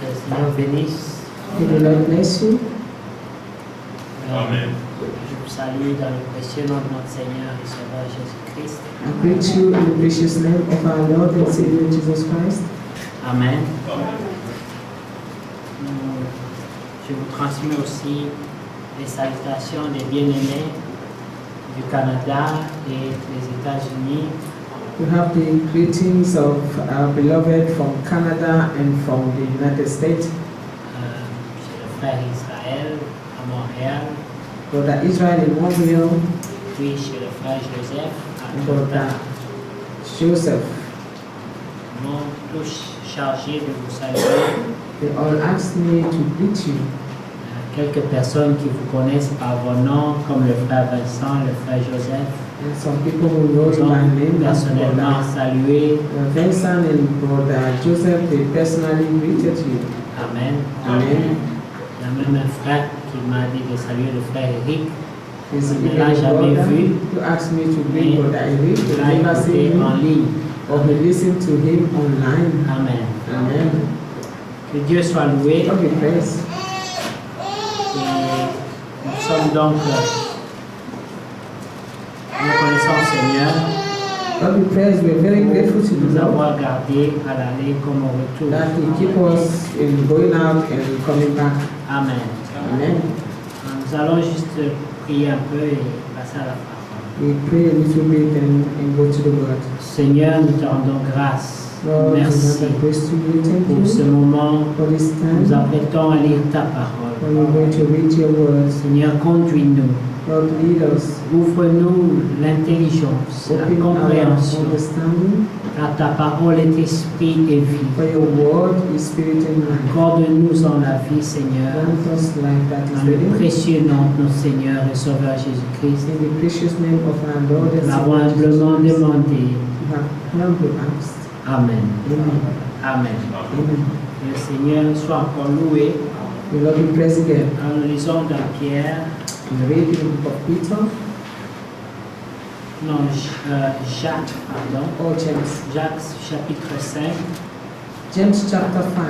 Que le Seigneur bénisse. May the Lord bless you. Amen. Je vous salue dans le précieux nom de notre Seigneur et Sauveur Jésus-Christ. I greet you in the precious name of our Lord and Savior Jesus Christ. Amen. Amen. Je vous transmets aussi les salutations des bien-aimés du Canada et des États-Unis. We have the greetings of our beloved from Canada and from the United States. Chez le frère Israël à Montréal, Brother Israel in Montreal, puis chez le frère Joseph à and Brother Atlanta. Joseph. Ils m'ont tous chargé de vous saluer. They all asked me to greet you. Quelques personnes qui vous connaissent par vos noms, comme le frère Vincent, le frère Joseph, And some people who know ils ont my name as personnellement Brother salué. Vincent and Brother Joseph, they personally greeted you. Amen. Amen. Il y a même un frère qui m'a dit de saluer le frère Eric. There's Je ne even l'ai a jamais brother vu, who asked me to greet mais Brother Eric. il They a never écouté seen en him ligne. or we listen to him online. Amen. Amen. Que Dieu soit loué. God be praised. Et nous sommes donc reconnaissants au Seigneur God be praised. We're very grateful to de nous the Lord avoir gardés à l'aller comme au retour. that He keep us in going out and coming back. Amen. Amen. Nous allons juste prier un peu et passer à la parole. We pray a little bit and go to the Word. Seigneur, nous te rendons grâce. Lord, we Merci have praise to you. Thank pour ce you moment. for this Nous time. apprêtons à lire ta When parole. we're going to read your words, Seigneur, conduis-nous. Lord, lead us. Ouvre-nous l'intelligence, la Open our compréhension, understanding. car ta parole est esprit et vie. For your word is spirit and life. Accorde-nous en la vie, Seigneur, Grant us life that dans is le living. précieux nom de notre Seigneur et Sauveur Jésus-Christ. In the precious name of our Lord and Nous l'avons Savior Jesus humblement Christ, demandé. we have humbly asked. Amen. Amen. Amen. Amen. Que le Seigneur soit encore loué. The Lord be praised again. Quand nous lisons dans Pierre, We read in the book of Peter non, Jacques, pardon, or James. Jacques chapitre 5, James chapter 5,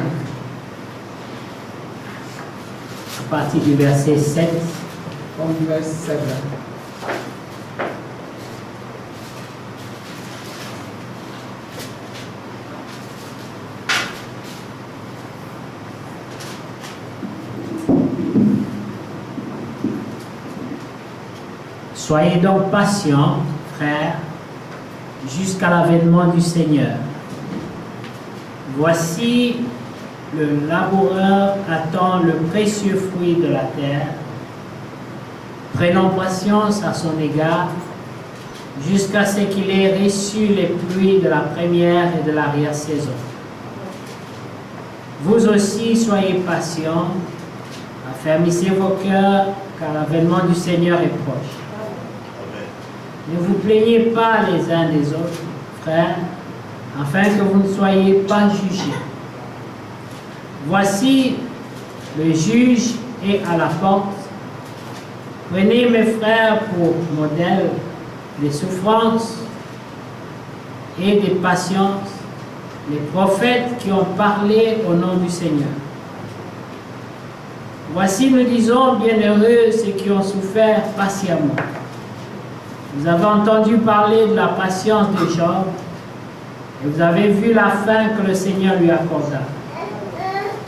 à partir du verset 7. from verse 7. Soyez donc patients, frères, jusqu'à l'avènement du Seigneur. Voici, le laboureur attend le précieux fruit de la terre. Prenons patience à son égard, jusqu'à ce qu'il ait reçu les pluies de la première et de l'arrière-saison. Vous aussi, soyez patients, affermissez vos cœurs, car l'avènement du Seigneur est proche. Ne vous plaignez pas les uns des autres, frères, afin que vous ne soyez pas jugés. Voici, le juge est à la porte. Prenez mes frères pour modèle des souffrances et des patiences, les prophètes qui ont parlé au nom du Seigneur. Voici, nous disons, bienheureux ceux qui ont souffert patiemment. Vous avez entendu parler de la patience de Job et vous avez vu la fin que le Seigneur lui accorda.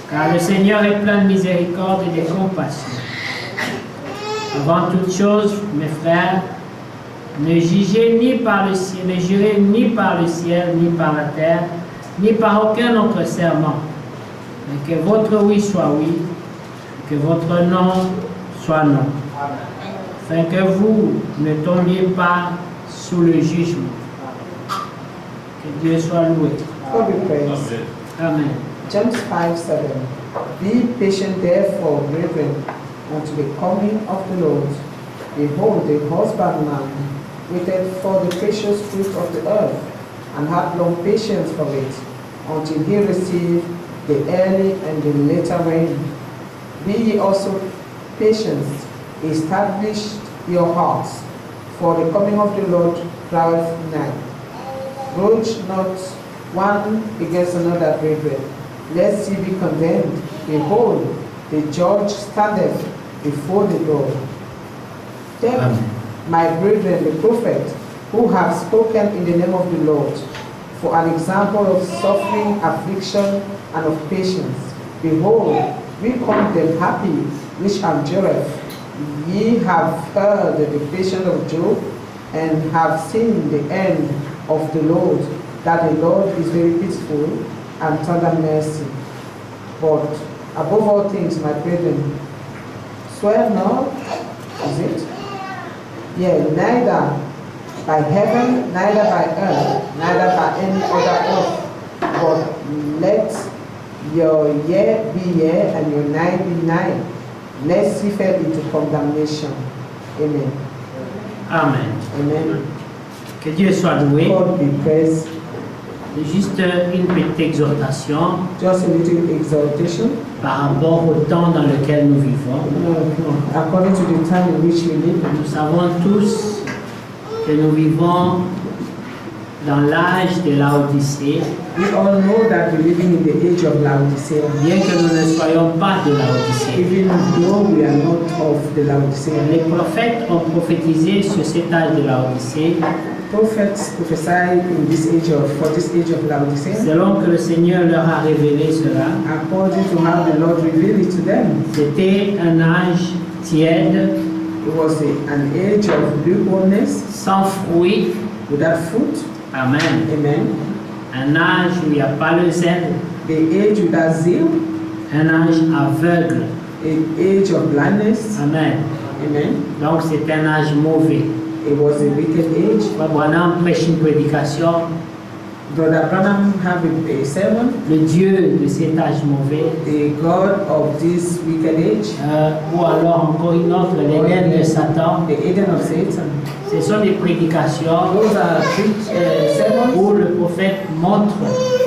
Car le Seigneur est plein de miséricorde et de compassion. Avant toute chose, mes frères, ne jugez ni par le ciel, ne jurez ni par le ciel, ni par la terre, ni par aucun autre serment, mais que votre oui soit oui, que votre non soit non, afin que vous ne tombiez pas sous le jugement. Que Dieu soit loué. God be praised. Amen. James 5:7. Be patient therefore, brethren, unto the coming of the Lord. Behold, the husbandman waited for the precious fruit of the earth, and had long patience for it, until he received the early and the later rain. Be ye also patient, establish your hearts, for the coming of the Lord draweth nigh. Grudge not one against another, brethren, lest ye be condemned. Behold, the judge standeth before the door. Take Amen. my brethren, the prophet, who have spoken in the name of the Lord, for an example of suffering, affliction, and of patience. Behold, we count them happy which endureth. Ye have heard the patience of Job, and have seen the end of the Lord, that the Lord is very pitiful and tender mercy. But above all things, my brethren, swear not, is it? Yea, neither by heaven, neither by earth, neither by any other oath, but let your yea be yea and your nay be nay, lest ye fall into condemnation. Amen. Amen. Amen. Que Dieu soit loué. God be praised. Juste une petite exhortation Just a little exaltation. par rapport au temps dans lequel nous vivons. According to the time in which we live, Nous savons tous que nous vivons dans l'âge de Laodicée, we all know that we're living in the age of Laodicea. bien que nous ne soyons pas de Laodicée. Even though we are not of the Laodicea. Les prophètes ont prophétisé sur cet âge de Laodicée Prophets prophesied in this age for this age of Laodicea, selon que le Seigneur leur a révélé cela. according to how the Lord revealed it to them. C'était un âge tiède, It was an age of lukewarmness, sans fruit. without fruit. Amen. Amen. Un âge où il n'y a pas le zèle. The age without zeal, Un âge aveugle. an age of blindness. Amen. Amen. Donc c'est un âge mauvais. It was a wicked age. Frère Branham prêche une prédication. Brother Branham have a sermon, Le Dieu de cet âge mauvais, the God of this wicked age, ou alors encore une autre, l'Éden de Satan. the Eden of Satan. Ce sont des prédications Those are sermons où le prophète montre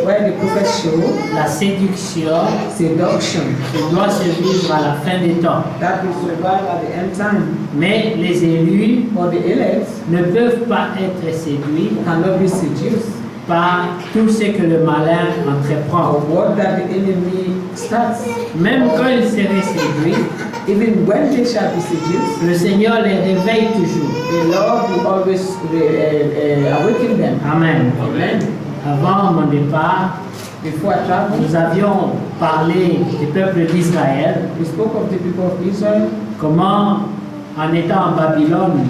where the prophet show la séduction seduction qui doit se vivre à la fin des temps. that will survive at the end time. Mais les élus For the elect ne peuvent pas être séduits cannot be seduced par tout ce que le malin or entreprend. what that the enemy starts. Même quand ils seraient séduits, Even when they shall be seduced, le Seigneur les réveille toujours. the Lord will always awaken them. Amen. Amen. Avant mon départ, Before I traveled, nous avions parlé du peuple d'Israël, we spoke of the people of Israel, comment en étant en Babylone,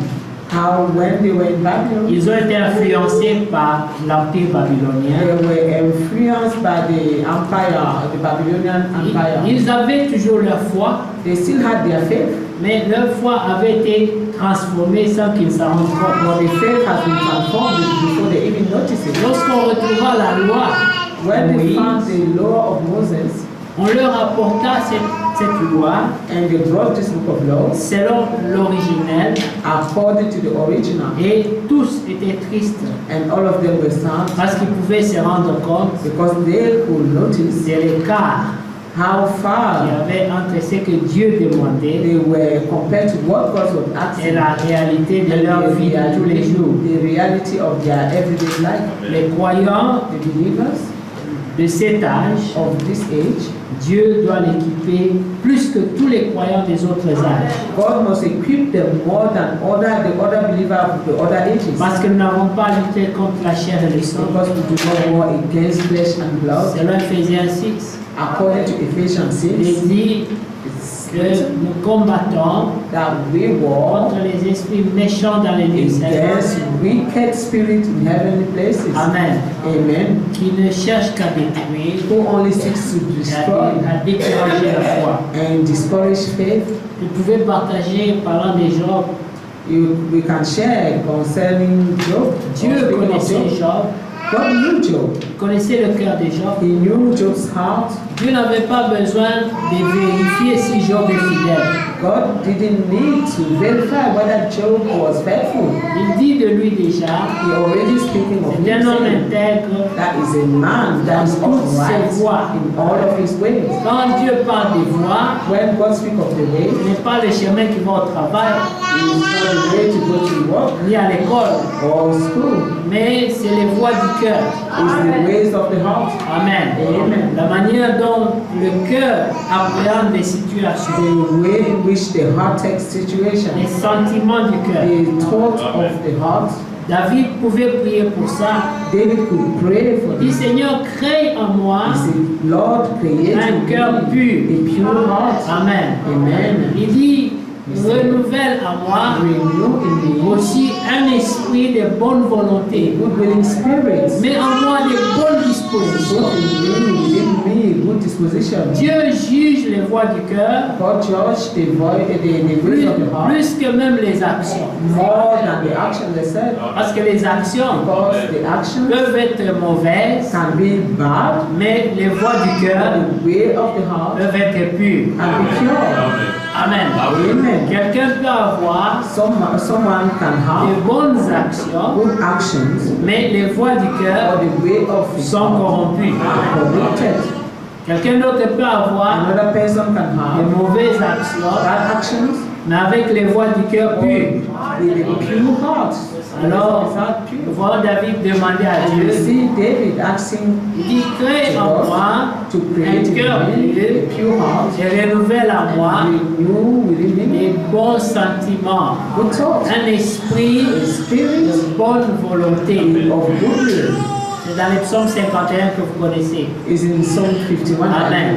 how when they were in Babylon, ils ont été influencés par l'empire they babylonien. were influenced by the empire, the Babylonian empire. Ils avaient toujours leur foi, They still had their faith, mais leur foi avait été transformée sans qu'ils s'en rendent compte. but the faith has been transformed before they even notice it. Lorsqu'on retrouva la loi, When they Moïse, found the law of Moses on leur apporta cette loi and they brought this book of law selon l'originel according to the original, et tous étaient tristes and all of them were sad parce qu'ils pouvaient se rendre compte because they could notice de l'écart how qu'il y far avait entre ce que Dieu demandait they were compared to what God was et asking la réalité de leur vie de tous les jours. the reality of their everyday life. Les croyants The believers de cet âge, of this age, Dieu doit l'équiper plus que tous les croyants des autres âges. God must equip them more than the other believers of the other ages. Parce que nous n'avons pas lutté contre la chair et le sang. Because we do not war against flesh and blood. Selon Ephésiens 6, According to Ephesians il 6, dit it's que nous combattons that we war contre les esprits méchants dans les lieux against célestes. wicked spirits in heavenly places. Amen. Amen. Qui ne cherchent qu'à détruire Who only seeks to et destroy à décourager la foi. and discourage faith. Vous pouvez partager parlant des Job. We can share concerning Job. Dieu Speaking of connaissait Job, Job, God knew Job. connaissait le cœur de Job. He knew Job's heart. Dieu n'avait pas besoin de vérifier si Job est fidèle. God didn't need to verify whether Job was faithful. Il dit de lui déjà, He already speaking of c'est un homme him. intègre. That is a man that is Dans toutes upright ses voies. in all of his ways. Quand Dieu parle des voies, When God speaks of the way, ce n'est pas le chemin qui va au travail, it is not the way to go to work ni à l'école, or school. mais c'est les voies du cœur. It's the ways of the heart. Amen. Amen. La manière dont le cœur appréhende les situations, the way in which the heart takes situation, les sentiments du cœur. the thought of the heart. David pouvait prier pour ça. David could pray for Il dit, this. Seigneur, crée en moi He said, Lord, create un in cœur me pur. a pure heart. Amen. Amen. Il dit, renouvelle en moi Renew in me aussi un esprit de bonne a volonté. good willing spirit. Mets en moi de bonnes Put dispositions. within me a good disposition. Dieu juge les voies du cœur God judge the ways plus, of the heart plus que même les actions. more than the action themselves. Parce que les actions Because the actions peuvent être mauvaises, can be bad, mais les voies du cœur the way of the heart peuvent être pures. can be pure. Amen. Amen. Quelqu'un peut avoir Someone can de have bonnes actions, good actions, mais les voies du or cœur the way of his sont heart corrompues. are corrupted. Quelqu'un d'autre peut avoir Another person can de have mauvaises actions, bad actions mais avec les voies du cœur or pures. with a pure heart. Alors, His heart pure. nous voyons David demander à And you Dieu, see David asking il dit, crée en moi to create un in cœur me pur a pure heart, et renouvelle en moi renew within me les bons sentiments, good thoughts, un esprit a spirit de bonne volonté. of goodwill. C'est dans le psaume 51 que vous connaissez. Is in Psalm 51. Amen.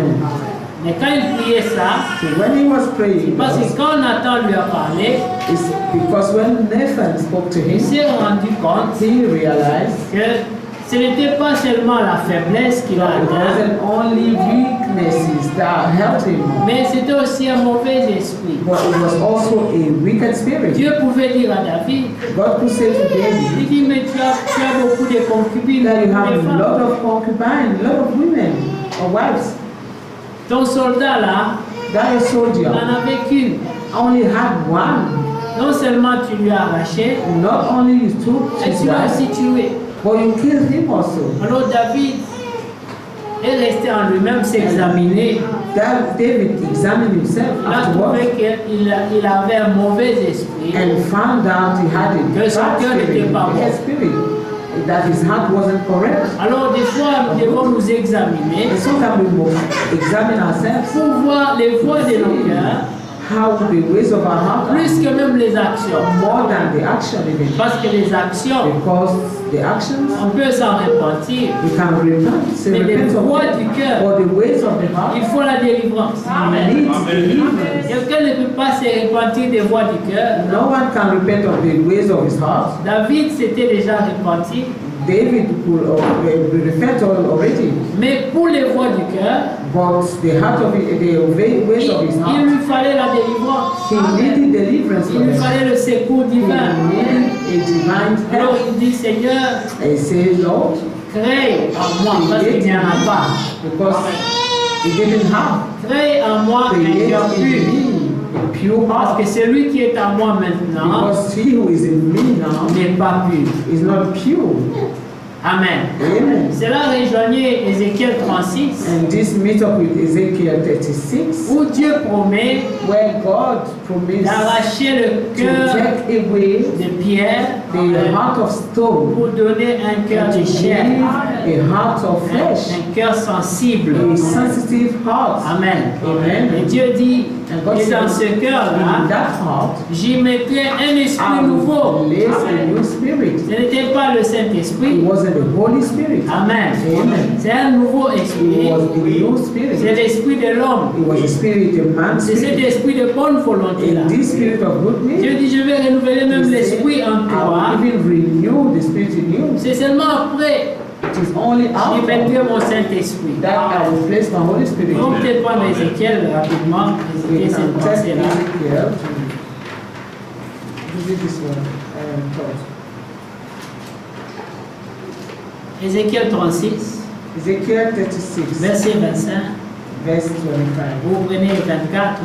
Mais quand il priait ça, So when he was praying, parce que quand Nathan lui a parlé, it's because when Nathan spoke to il him, s'est rendu compte he realized que ce n'était pas seulement la faiblesse qui l'a that it atteint, wasn't only weaknesses that helped him, mais c'était aussi un mauvais esprit. but it was also a wicked spirit. Dieu pouvait dire à David, God could say to il David dit, mais tu as beaucoup de concubines, that you beaucoup have de a femmes. lot of concubines, a lot of women or wives. Ton soldat là, That your il soldier n'en avait qu'une. only had one. Non seulement tu lui as arraché, Not only you took mais his tu l'as wife, aussi tué. but you killed him also. Alors David est resté en lui-même s'examiner. That David examined himself Il a afterwards trouvé qu'il avait un mauvais esprit, and found out he had a Que son bad cœur spirit, n'était pas a bad spirit, that his heart wasn't correct. Alors des fois, nous devons nous examiner And sometimes we must examine ourselves, pour voir les voies de nos cœurs, how the ways of our heart are, plus que même les actions. more than the action even. Parce que les actions, Because the actions, on peut s'en repentir, we can repent, say mais les repent of voies it. du cœur, For the ways of the heart il faut la délivrance. Amen. needs deliverance. Quelqu'un ne peut pas se repentir des voies du cœur. No one can repent of the ways of his heart. David s'était déjà repenti, David could repent already, mais pour les voies du cœur, but the heart of it, the ways of his il heart, lui fallait la délivrance. he needed deliverance Il from lui it. fallait le secours He divin. needed a divine Alors help. il dit, Seigneur, And he said, Lord, crée en moi, parce qu'il n'y en a pas. because he didn't have, Crée en moi un create cœur in pur. me a pure Parce heart. que celui qui est en moi maintenant Because he who is in me now n'est pas pur. is not pure. Amen. Amen. Cela rejoignait Ézéchiel 36, And this meet up with Ezekiel 36, où Dieu promet where God promised d'arracher le to cœur take away de pierre the heart of stone pour donner un cœur and to de give chair, a heart of flesh, un cœur sensible. a sensitive heart. Amen. Amen. Et Dieu dit, And God et dans said, ce in cœur-là, that heart, j'y mettrai un esprit I will nouveau. place a new spirit. Ce n'était pas le It Saint-Esprit. wasn't the Holy Spirit. Amen. Amen. C'est un nouveau It esprit. was a new C'est spirit. l'esprit de l'homme. It was a spirit, a man's C'est cet spirit. esprit de bonne volonté là. And this spirit of goodness, Dieu dit, je vais renouveler même He l'esprit said, en toi. I will even renew the spirit in you. C'est seulement après It is only que je after mettrai mon Saint-Esprit. that I will place my Holy Spirit. On peut prendre Ézéchiel rapidement, We Ézéchiel can cette take pensée-là. Ezekiel to read this one thought. Ézéchiel 36, Ezekiel 36, verset 25. verse 25. Vous prenez le 24.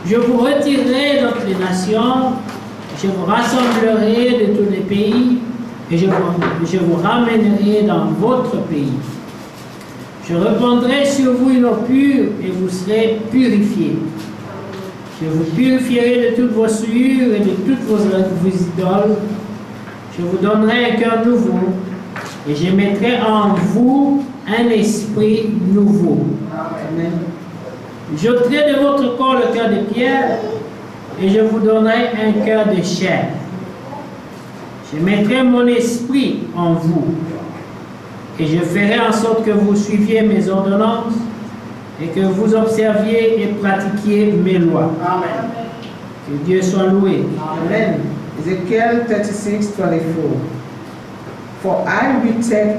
Je vous retirerai d'autres les nations, je vous rassemblerai de tous les pays et je vous ramènerai dans votre pays. Je répandrai sur vous une eau pure et vous serez purifiés. Je vous purifierai de toutes vos souillures et de toutes vos idoles. Je vous donnerai un cœur nouveau et je mettrai en vous un esprit nouveau. Amen. J'ôterai de votre corps le cœur de pierre et je vous donnerai un cœur de chair. Je mettrai mon esprit en vous et je ferai en sorte que vous suiviez mes ordonnances et que vous observiez et pratiquiez mes lois. Amen. Que Dieu soit loué. Amen. Ezekiel 36:24. For I will take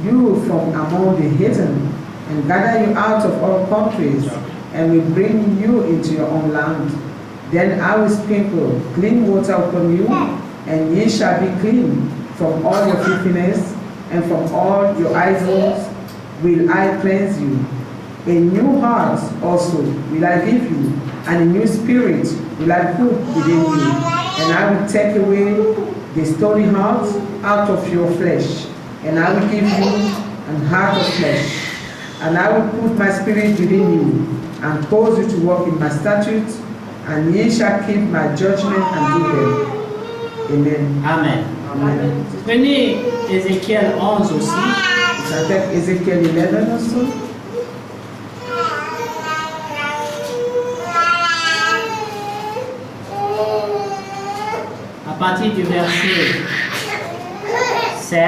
you from among the heathen and gather you out of all countries and will bring you into your own land. Then I will sprinkle clean water upon you, and ye shall be clean from all your filthiness, and from all your idols will I cleanse you. A new heart also will I give you, and a new spirit will I put within you. And I will take away the stony heart out of your flesh, and I will give you an heart of flesh. And I will put my spirit within you, and cause you to walk in my statutes, and ye shall keep my judgment and do them. Amen. Amen. Amen. Prenez Ézéchiel 11 aussi. Ça fait Ezekiel 11 also. À partir du verset 16.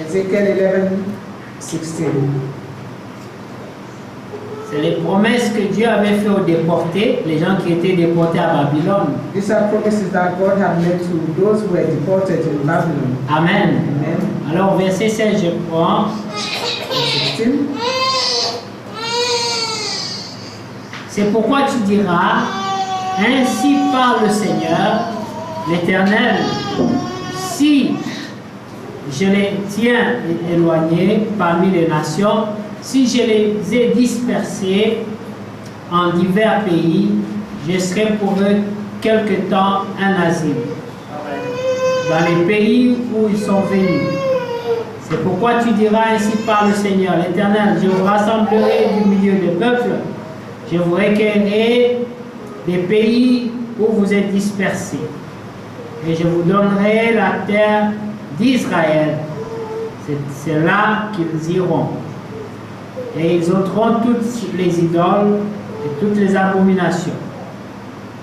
Ezekiel 11:16. C'est les promesses que Dieu avait fait aux déportés, les gens qui étaient déportés à Babylone. These are promises that God had made to those who were deported in Babylon. Amen. Amen. Alors, verset 16, je prends. 16. C'est pourquoi tu diras, ainsi parle le Seigneur, l'Éternel, si je les tiens éloignés parmi les nations, si je les ai dispersés en divers pays, je serai pour eux quelque temps un asile dans les pays où ils sont venus. C'est pourquoi tu diras, ainsi parle le Seigneur, l'Éternel, je vous rassemblerai du milieu des peuples, je vous recueillerai des pays où vous êtes dispersés, et je vous donnerai la terre d'Israël. C'est là qu'ils iront. Et ils ôteront toutes les idoles et toutes les abominations.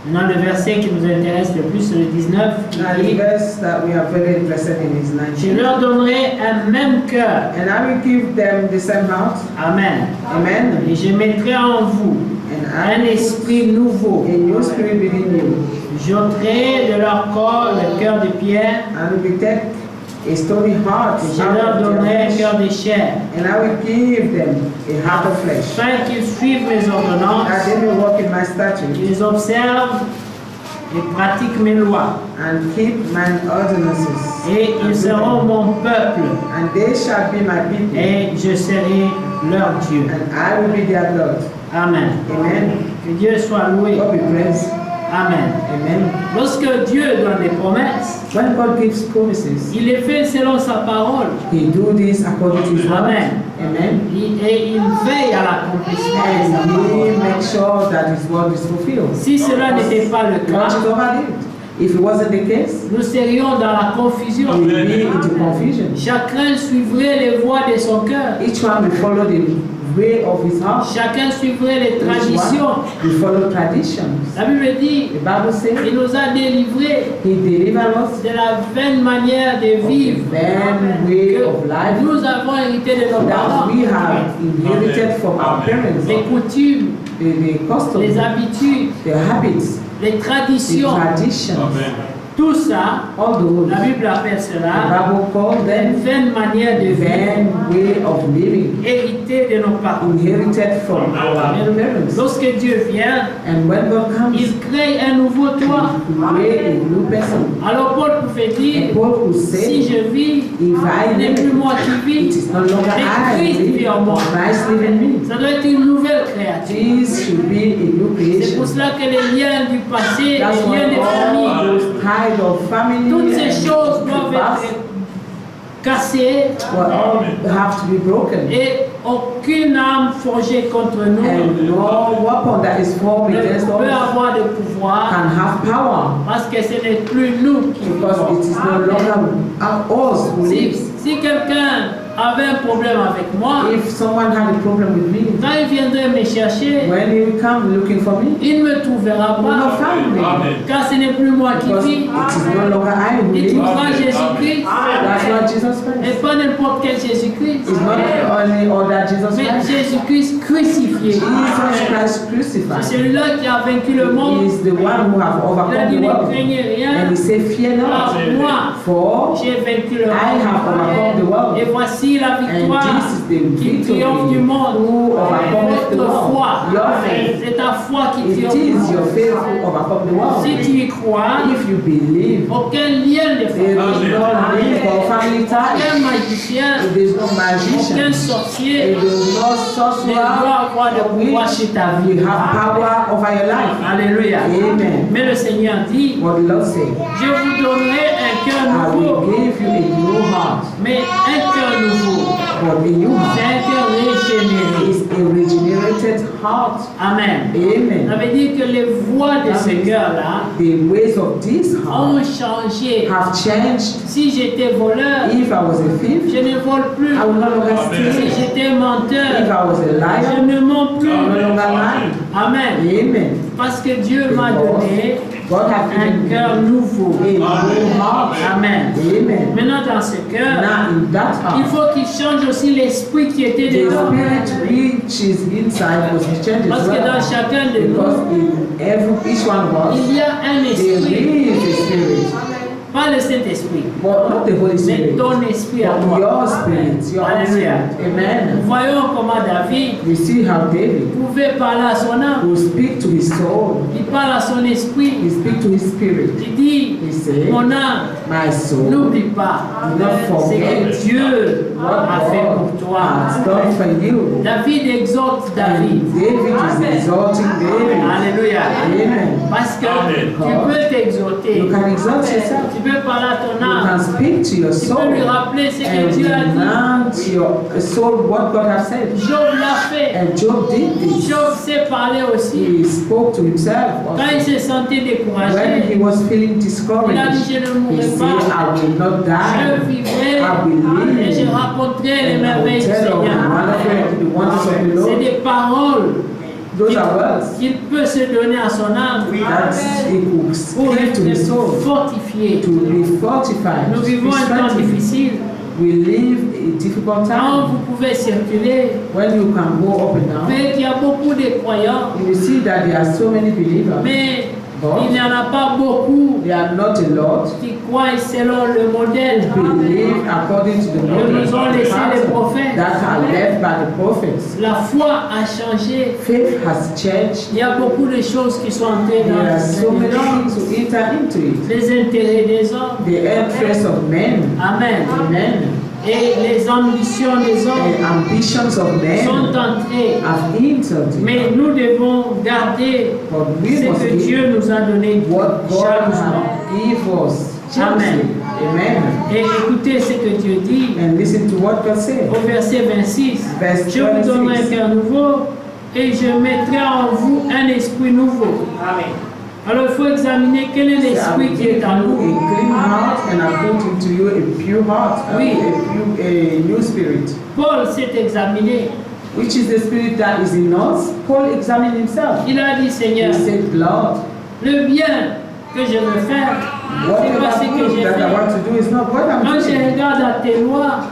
Maintenant, le verset qui nous intéresse le plus, c'est le 19, qui And the dit, verse that we are very interested in is je 19. leur donnerai un même cœur. And I will give them the same heart. Amen. Amen. Et je mettrai en vous And un I esprit nouveau. put a new spirit within you. J'ôterai de leur corps le cœur de pierre. And we take a stony heart Et je out leur of their donnerai un flesh. cœur de chair. And I will give them a heart of flesh. Afin qu'ils suivent mes ordonnances, That they may walk in my statutes qu'ils observent et pratiquent mes lois. and keep my ordinances. Et and ils do seront them. mon peuple. And they shall be my people. Et je serai leur Dieu. And I will be their God. Amen. Amen. Que Dieu soit loué. God be praised. Amen. Amen. Lorsque Dieu donne des promesses, When God gives promises, il les fait selon sa parole. He do this according to His word. Amen. Amen. Et il veille à l'accomplissement de sa And He parole. makes sure that His word is fulfilled. Si cela n'était pas le Watch cas, it over it. If it wasn't the case, nous serions dans la confusion. we will be into confusion. Chacun suivrait les voies de son cœur. Each one will follow the way of his heart. Chacun suivrait les Each traditions. one will follow traditions. La Bible dit, The Bible says il nous a délivrés He delivered us de la vaine manière de of vivre the vain way que of life nous avons hérité de nos that parents. we have inherited from our parents. Les coutumes, The les customs, habitudes, the habits, les the traditions, traditions, tout ça, all those. la Bible appelle The cela Bible calls une them vaine manière de the vivre vain way of living, héritée de nos parents. inherited from our parents. Lorsque Dieu vient, And when God comes, il crée un nouveau toi. He creates a new person. Alors Paul pouvait dire, And Paul will si say, je vis, if I ce n'est plus live, moi qui it vis, is no longer mais I Christ who vit en live, moi. but Christ live in me. Ça doit être une nouvelle créature. This should be a new C'est creation. pour cela que les liens du passé, That's les why liens des familles, all those kind of family toutes ces and choses doivent past être cassées will all have to be broken. et aucune âme forgée contre nous And no weapon that is formed ne against peut us avoir de pouvoir can have power, parce que ce n'est plus nous qui because vivons. it is no longer us who Si, lives. si quelqu'un avait un problème avec moi, If someone had a problem with me, quand il viendrait me chercher, when he will come looking for me, il ne me trouvera he will not pas. find me. Car ce n'est plus moi qui Because vis. it is no longer I who Il live. trouvera Jésus-Christ. That's what Jesus Et Christ. pas n'importe quel Jésus-Christ. It's not only other Jesus Mais Christ. Jésus-Christ crucifié. Jesus Christ C'est crucified. celui-là qui a vaincu le monde. He is the one who have Il a overcome dit the ne world. craignez rien. And he said, fear Car not, moi, for j'ai vaincu le I have overcome the monde. world. Et voici la And victoire this is the qui victory triomphe du monde. who overcometh the Votre world. foi. Your faith. C'est ta foi qui It triomphe. is your faith who overcome the world. Si tu y crois, If you believe, aucun lien ne there is fait. no need for family Aucun ties. magicien, There is no aucun magician. sorcier There is no ne doit sorcerer avoir de pouvoir which sur ta vie. will have power over your life. Alléluia. Amen. Mais le Seigneur dit, What the Lord said, je vous donnerai un cœur I will nouveau. give you a new heart. Mais un cœur nouveau, But a new c'est heart un cœur régénéré. is a regenerated heart. Amen. Ça Amen. veut dire que les voies de ce cœur-là The ways of this heart ont changé. have changed. Si j'étais voleur, If I was a thief, je ne vole plus. I will no longer Si steal. j'étais If menteur, I was a je liar, ne mens I plus. will no longer lie. Amen. Amen. Parce que Dieu m'a donné God has un given me cœur a nouveau. new heart. Amen. Amen. Maintenant, dans ce cœur, Now in that il heart, faut qu'il change aussi l'esprit qui était the dedans. spirit which is inside was changed Parce as que dans well. chacun de Because nous, in each one of us, il y a un there esprit. is a spirit. Pas le Saint-Esprit, But not the Holy mais Spirit. ton esprit à But toi. your spirit, your own Alléluia. spirit. Amen. Voyons comment David We see how David pouvait parler à son âme. will speak to his soul. Il parle à son esprit. He speak to his spirit. Il dit, He said, mon âme, my soul, n'oublie pas do not ce forget que Dieu what a fait pour God toi. has done for you. David exhorte David. And David is exalting David. Alléluia. Amen. Parce que Amen. tu peux t'exhorter. You can exalt yourself. Tu peux parler à ton You âme. can speak to your Tu soul peux lui rappeler ce que and Dieu a dit. remind your soul what God has said. Job l'a fait. And Job did this. Job sait parler aussi. He spoke to himself. Quand il Also. se sentait When découragé, he was feeling il a dit, discouraged, je ne he mourrai said, pas. I will not Je die. vivrai I will et je live. raconterai les And I will merveilles du tell of the Seigneur. wonderful, the wonders of the C'est Lord. des paroles Those are words qu'il peut se donner à son âme that he could pour speak to être his soul, fortifié. to be fortified, Nous to be vivons un temps strengthened. difficile. We live a difficult Quand time vous pouvez circuler, when you can go up and vous down. voyez qu'il y a beaucoup de croyants, You will see that there are so many believers. mais But il n'y en a pas beaucoup there are not a lot qui croient selon le modèle who believe according to the que model nous ont laissé les prophètes. that are left by the prophets. La foi a changé. Faith has changed. Il y a beaucoup de choses qui sont entrées There are so many dans things to enter into it. les intérêts des hommes. The interests of men, Amen. amen, Et les ambitions des hommes and ambitions of sont men entrées. have entered it. Mais nous devons garder But we ce must que give Dieu nous a donné what God chaque has jour. given us. Amen. Amen. Et écoutez ce que Dieu dit And listen to what God said. au verset 26. Verse Je vous donnerai un 26. cœur nouveau et je mettrai en vous un esprit nouveau. Alors il faut examiner quel est I l'esprit will qui give est en you nous. a clean heart and I put into you a pure heart, Oui. a new spirit. Paul s'est examiné. Which is the spirit that is in us? Paul examined himself. Il a dit, He Seigneur, said, Lord, le bien que je veux faire, c'est pas ce whatever que j'ai good that I fait. want to do is not what I'm Quand je doing. regarde à tes lois,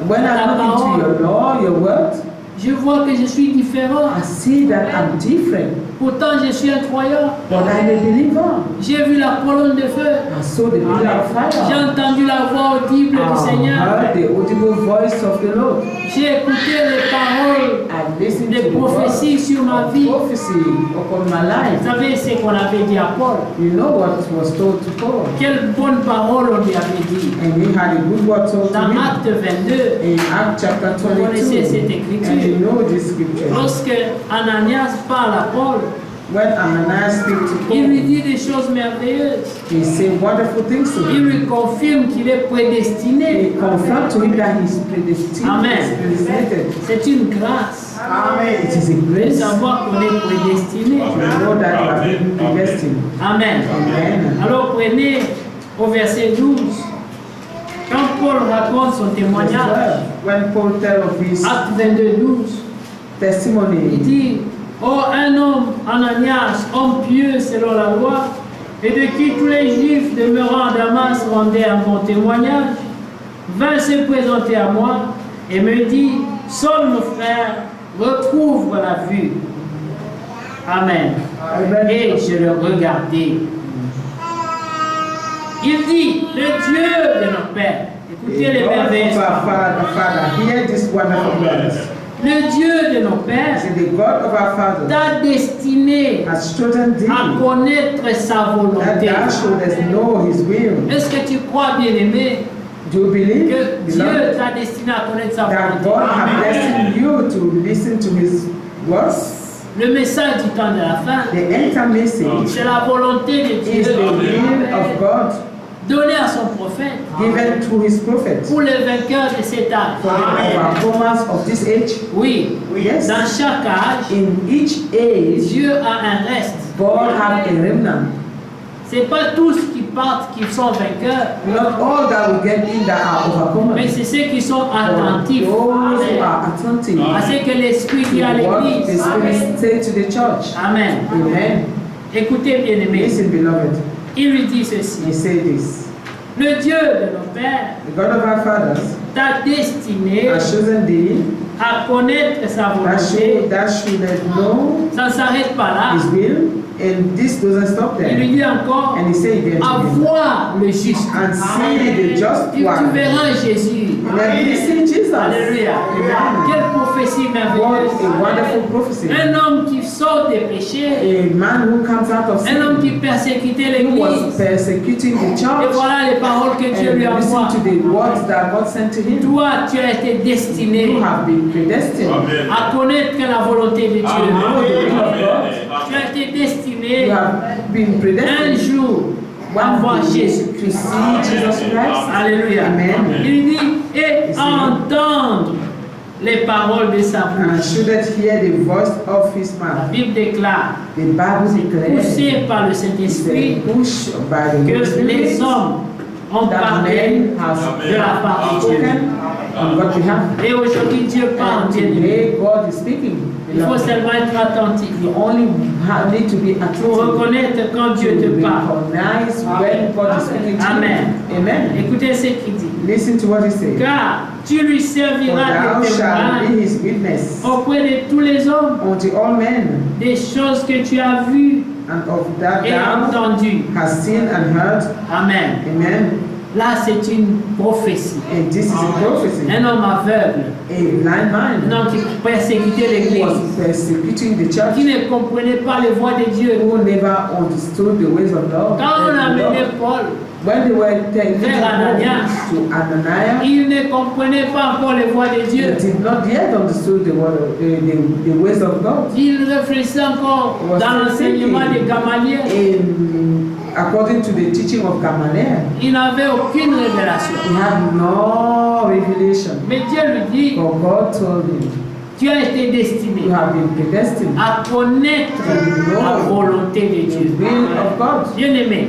When I ta look into parole, your law, your word, je vois que je suis différent. I see that I'm different. Pourtant, je suis un croyant. But I'm a believer. J'ai vu la colonne de feu. I saw the pillar of J'ai fire. entendu la voix audible du I Seigneur. heard the audible voice of the Lord. J'ai écouté les paroles, I listened les to the prophéties sur ma word vie. of prophecy upon my life. Vous savez ce qu'on avait dit à Paul. You know what was told to Paul. Quelle bonne parole on lui avait dit. And he had a good word told to Dans him. Acte 22, In Acts chapter vous connaissez cette 22. écriture. And you know this scripture. Lorsque Ananias parle à Paul, When Ananias speaks to il lui Paul, dit des choses merveilleuses. he said wonderful things to Il him. lui confirme qu'il est prédestiné. He confirmed to him that he's predestined. Amen. He's predestinated. C'est une grâce It is a de grace to savoir qu'on est prédestiné. know that you have been predestined. Amen. Amen. Alors prenez au verset 12. Quand Paul raconte son témoignage, when Paul tells of his Acte 22, 12. testimony, Il dit, oh, un homme, Ananias, homme pieux selon la loi, et de qui tous les Juifs demeurant à Damas rendaient un bon témoignage, vint se présenter à moi et me dit, Saul, mon frère, retrouve la vue. Amen. Amen. Et je le regardai. Il dit, le Dieu de nos pères, écoutez les God merveilles. of our Father, hear this wonderful words. Le Dieu de nos pères Say, the God of our fathers t'a destiné has chosen thee, à connaître sa that volonté. thou shouldest know his will. Est-ce que tu crois, bien-aimé, Do you believe, que Dieu beloved, t'a destiné à connaître sa that volonté? God has destined you to listen to his words? Le message du temps de la fin, The end message c'est la volonté de is Dieu the will of God donnée à son prophète given to his prophets pour les vainqueurs de cet âge. for the overcomers of this age. Oui, Yes, dans chaque âge, in each age, Dieu a un reste. God has a remnant. C'est pas tous qui partent qui sont vainqueurs, Not all that we get in that are mais overcomers. c'est ceux qui sont For attentifs those who are attentive à ce que l'Esprit dit à to what the l'Église. Spirit say to the church. Amen. Amen. Écoutez, bien-aimés, Listen, beloved. il lui dit ceci. He say this. Le Dieu de nos pères The God of our fathers t'a destiné has chosen thee à connaître sa volonté. that should know Ça ne s'arrête pas là. his will, and this doesn't stop Il lui there. dit encore, And he say again à to him, voir le juste. and see the just Et tu one. verras Jésus. And then you see Jesus. Alléluia. Quelle prophétie What merveilleuse. a wonderful prophecy. Un homme qui sort des péchés. A man who comes out of Un homme qui sin, persécutait who was l'Église. persecuting the Et church, voilà les paroles que Dieu lui and listen envoie. to the words that God sent to him. Toi, tu as été destiné You have been predestined. à connaître la volonté de Dieu. Tu as été You destiné have been un predestined jour à voir Jésus to Christ. see Jesus Christ. Alléluia. Amen. Il dit, et entendre les paroles de sa And bouche. shouldn't hear the voice of his La mouth. Bible déclare, The Bible declares, poussé par le it's Saint-Esprit, a push by the Holy que Spirit les hommes ont that parlé men have de la part de Dieu. spoken on what we have. Et aujourd'hui, Dieu parle, And bien aimé. today God is speaking. Il faut seulement être attentif You only need to be pour attentive reconnaître quand Dieu te to parle. recognize when God is speaking to Amen. you. Amen. Écoutez ce qu'il dit. Listen to what he says. Car tu lui For serviras thou de shalt témoin be his witness auprès de tous les hommes unto all men, des choses que tu as vues and of that et thou entendues. hast seen and heard. Amen. Amen. Là, c'est une prophétie. And this is a prophecy. Un homme aveugle, A blind man un homme qui persécutait who l'Église, was persecuting the qui church, ne comprenait pas les voies de Dieu. who never understood the ways of God. Quand on a amené Paul, When they were taking Vers Ananias. to Ananias, il ne comprenait pas encore les voies de Dieu. he did not yet understood the, word of, the ways of God. Il réfléchissait encore Was dans l'enseignement thinking. de Gamaliel. According to the teaching of Gamaliel, Il n'avait aucune révélation. he had no revelation. Mais Dieu lui dit, For God told him, tu as été destiné you have been predestined à connaître la volonté de the Dieu. will of God. Bien-aimé,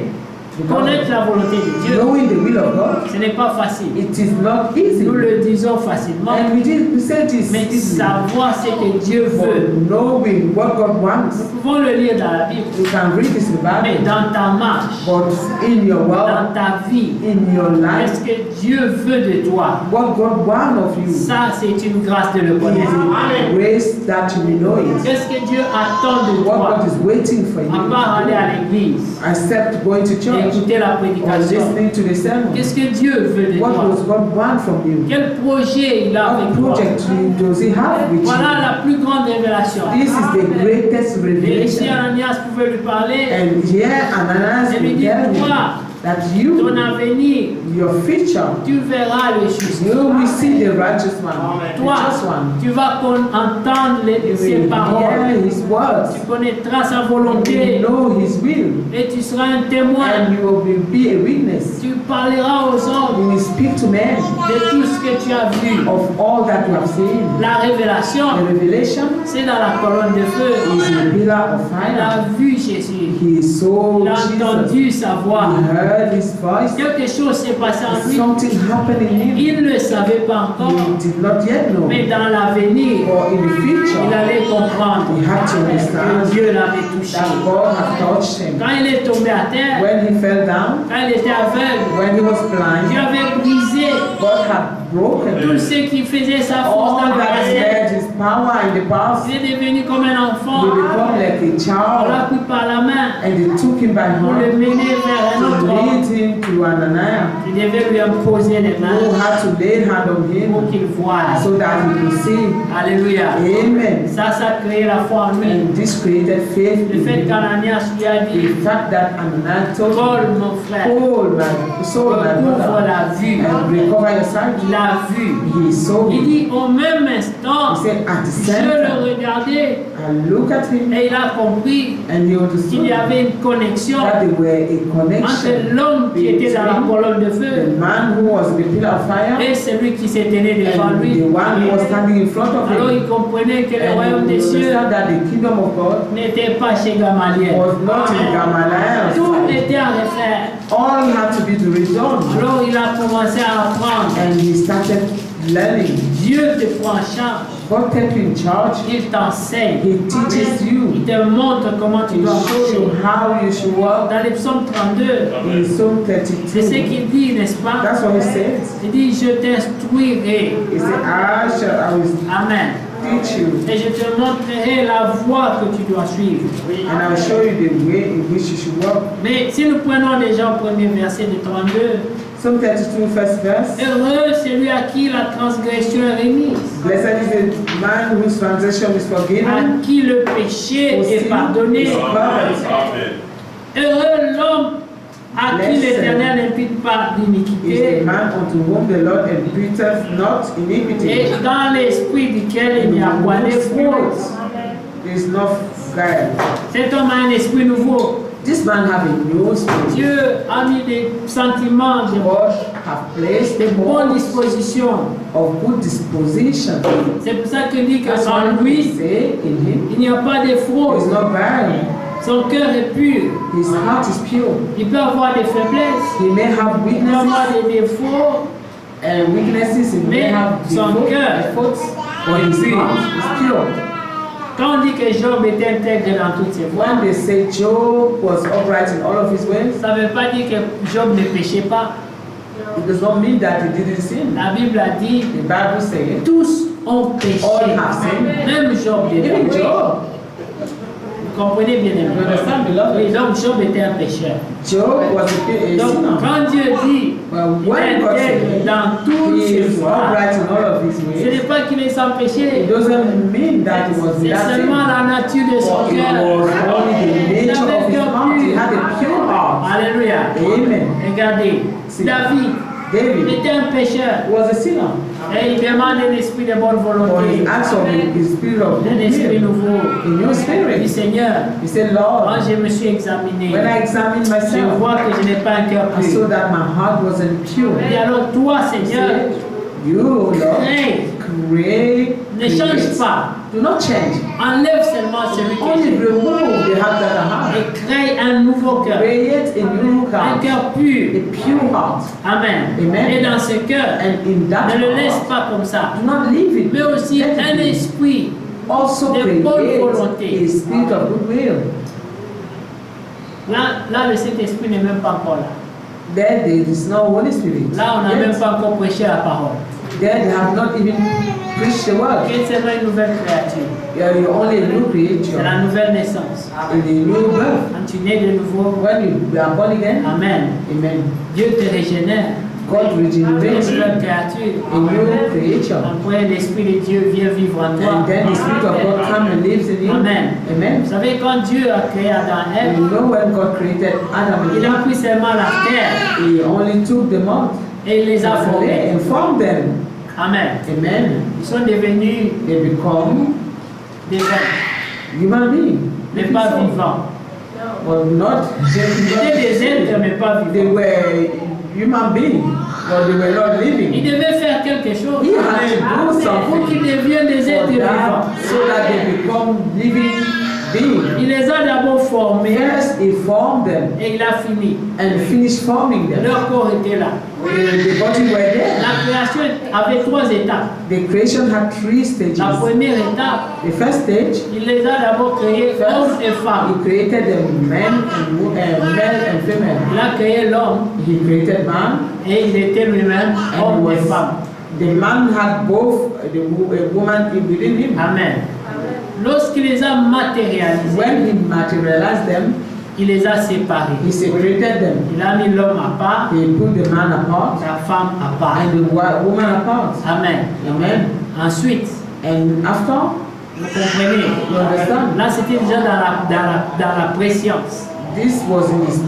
connaître la volonté de Dieu, Knowing the will of God, ce n'est pas facile. it is not easy. Nous le disons facilement, And we say this mais easily. savoir ce que Dieu For veut. knowing what God wants, Nous pouvons le lire dans la Bible, you can read this in the mais Bible. dans ta marche, But in your world, dans ta vie, in your qu'est-ce life, que Dieu veut de toi? what God wants of you is Ça, c'est une grâce de le connaître. a grace that you may know it. Qu'est-ce que Dieu attend de What toi? God is waiting for À part aller you, à l'église except going to et church écouter la or prédication. listening to the sermon. Qu'est-ce que Dieu veut de What toi? does God want from you? Quel projet il a What avec toi? project does He have with Voilà you? la plus grande révélation. This is the greatest Et ici, revelation. Ananias pouvait lui parler. And here Ananias Et lui will dit, tell you toi, that ton you, avenir, your future, tu verras le juste. you will see the righteous one, the Toi, just one. tu vas entendre You ses will paroles. hear His words. Tu connaîtras sa You volonté will know His will. et tu seras un témoin. And you will be a witness. Tu parleras aux hommes You will speak to men de tout ce que tu as vu. of all that you have seen. La révélation, The revelation c'est dans la colonne de feu. is a pillar of Il a fire. vu Jésus. He saw Il a Jesus. entendu sa voix. He heard his voice, quelque chose s'est passé en lui. something happened in him. Il ne savait pas encore, He did not yet know. mais dans l'avenir, Or in the il future, allait comprendre he had to que understand Dieu l'avait touché. that God had touched him. Quand il est tombé à terre, When he fell down, quand il était aveugle, when he was Dieu blind, avait brisé God had broken tout ce qui faisait sa force dans all le that passé. had his power in the past. Il est devenu comme un He enfant. became like a On l'a child, pris par la main and they took him by pour le hand mener vers un to autre homme. lead him to Ananias, Il devait lui imposer les who mains had to lay hand on pour him qu'il voie. so that he could see. Alléluia. Amen. Ça a créé la foi en lui. And this created faith Le in fait him. qu'Ananias lui a dit, The fact that Ananias told Paul, him, mon frère, Paul, my soul, my recouvre brother, la vue. and recover your sight. Il a vu. He saw Il him. dit, au même instant, He said, at the je same le time, regardais I look at him, et il a compris and he qu'il understood y avait une connexion that they were a entre connection. l'homme qui était dans la colonne de The feu man who was in the pillar of fire et celui qui s'est tenu devant and lui. the one who was standing in front of Alors him. il comprenait que le royaume And des you cieux understand that the kingdom of God n'était pas chez Gamaliel. was not in Gamaliel's Tout side. était à refaire. All had to be redone. Alors il a commencé à apprendre. And he started learning. Dieu te prend en charge. God kept you in charge. Il t'enseigne. He teaches you. Il te montre comment tu He dois shows you marcher. how you should walk. Dans le psaume 32, In Psalm c'est ce 32, qu'il dit, n'est-ce pas? that's what he says. Il dit, je t'instruirai. He said, I will Amen. teach you, Et je te montrerai la voie que tu dois suivre. and I will show you the way in which you should walk. Mais si nous prenons déjà au premier verset de 32, Psalm 32, first verse. heureux celui à qui la transgression est remise, Blessed is the man whose transaction is forgiven, à qui le péché whose est sin pardonné. is covered. Heureux l'homme à qui Blessed l'Éternel n'impute pas Is d'iniquité the man unto whom the Lord imputeth not et iniquity. dans l'esprit duquel il n'y a point de fraude. There is no guile. Cet homme a un esprit nouveau. This man have a new spirit. Dieu a mis des sentiments, God have placed des the bonnes bonds dispositions. of good disposition. C'est pour ça qu'il dit That's qu'en what we lui, say in him. il n'y a pas de There is fraude. no guile. Son cœur est pur. His heart is pure. Il peut avoir des faiblesses. He may have Il peut avoir weaknesses des défauts. and weaknesses. He may Mais have son cœur faults, but his heart is pure. Quand on dit que Job était intègre dans toutes ses voies, When they say Job was upright in all of his ways, ça ne veut pas dire que Job ne péchait pas. it does not mean that he didn't sin. La Bible a dit, The Bible says, tous ont péché. all have sinned. Même Job Even dedans. Job. Vous comprenez bien, You aimé? understand, beloved? Oui, donc Job était un pécheur. Job was a Donc sinner. quand Dieu dit, Well, il est when God intègre says dans toutes he ses is voies, upright in all of his ce ways, n'est pas qu'il est sans it péché. doesn't mean that he was C'est without sin. seulement la nature de son But it cœur. was only the nature of his heart. He had a pure heart. Alléluia. Amen. Regardez, Si. David David était un pécheur was a sinner. et il demande un esprit de bonne But volonté, he asked of his spirit of un esprit good will, nouveau. a new Il dit spirit. Seigneur, He said, moi Lord, je me suis examiné. when I examined Je myself, vois que je n'ai pas un cœur I pur. saw that my heart wasn't pure. Et alors toi, He Seigneur, said, you, Lord, crée, create, ne change pas. do not change. Enlève seulement celui qui Only est remove the heart that I have. et crée un nouveau cœur, Create a new un heart, cœur pur. a pure heart. Amen. Amen. Et dans ce cœur, And in that ne le laisse heart, pas comme ça, do not leave it. mais aussi Let it un be. esprit. Also de create bonne volonté. a spirit of goodwill. Là, le Saint-Esprit n'est même pas encore là. There is no Holy Spirit. Là, on n'a Yet. même pas encore prêché la parole. There they have not even preached the word. Ok, c'est seulement une nouvelle créature. You're only a new C'est creature, la nouvelle naissance. in a new birth. Quand tu nais de nouveau, When you are born again, Amen. amen. Dieu te régénère. God Tu es une regenerates you, nouvelle créature. a new creature. Après, l'Esprit de Dieu vient vivre en toi. And then the Spirit of God comes and lives in you. Amen. Vous Amen. savez, quand Dieu a créé Adam et Ève, You know when God created Adam and il a Eve, pris seulement la terre He only took them out et il les a formés. and formed them. Amen. Amen. Ils sont devenus They become des êtres, human beings. mais pas vivants. But not Ils étaient des êtres, mais pas They vivants. were human beings, but they were not Ils living. devaient faire quelque chose He had to do pour qu'ils something deviennent des êtres for vivants. that, so that they become living being. Il les a d'abord formés First, he formed them et il a fini. and finished forming them. Leur corps était là. The body were there. La création avait 3 étapes. The creation had 3 stages. La première étape, The first stage, il les a d'abord créés hommes et he femmes. created the men and male and female. Il a créé l'homme He created man, et il était lui-même and homme et was, femme. the man had both the woman within him. Amen. Lorsqu'il les a matérialisés, When he materialized them, il les a séparés. he separated them. Il a mis l'homme à part, He put the man apart la femme à part. and the woman apart. Amen. Amen. Ensuite, And after, vous comprenez, you understand? là c'était déjà dans la préscience. This was in his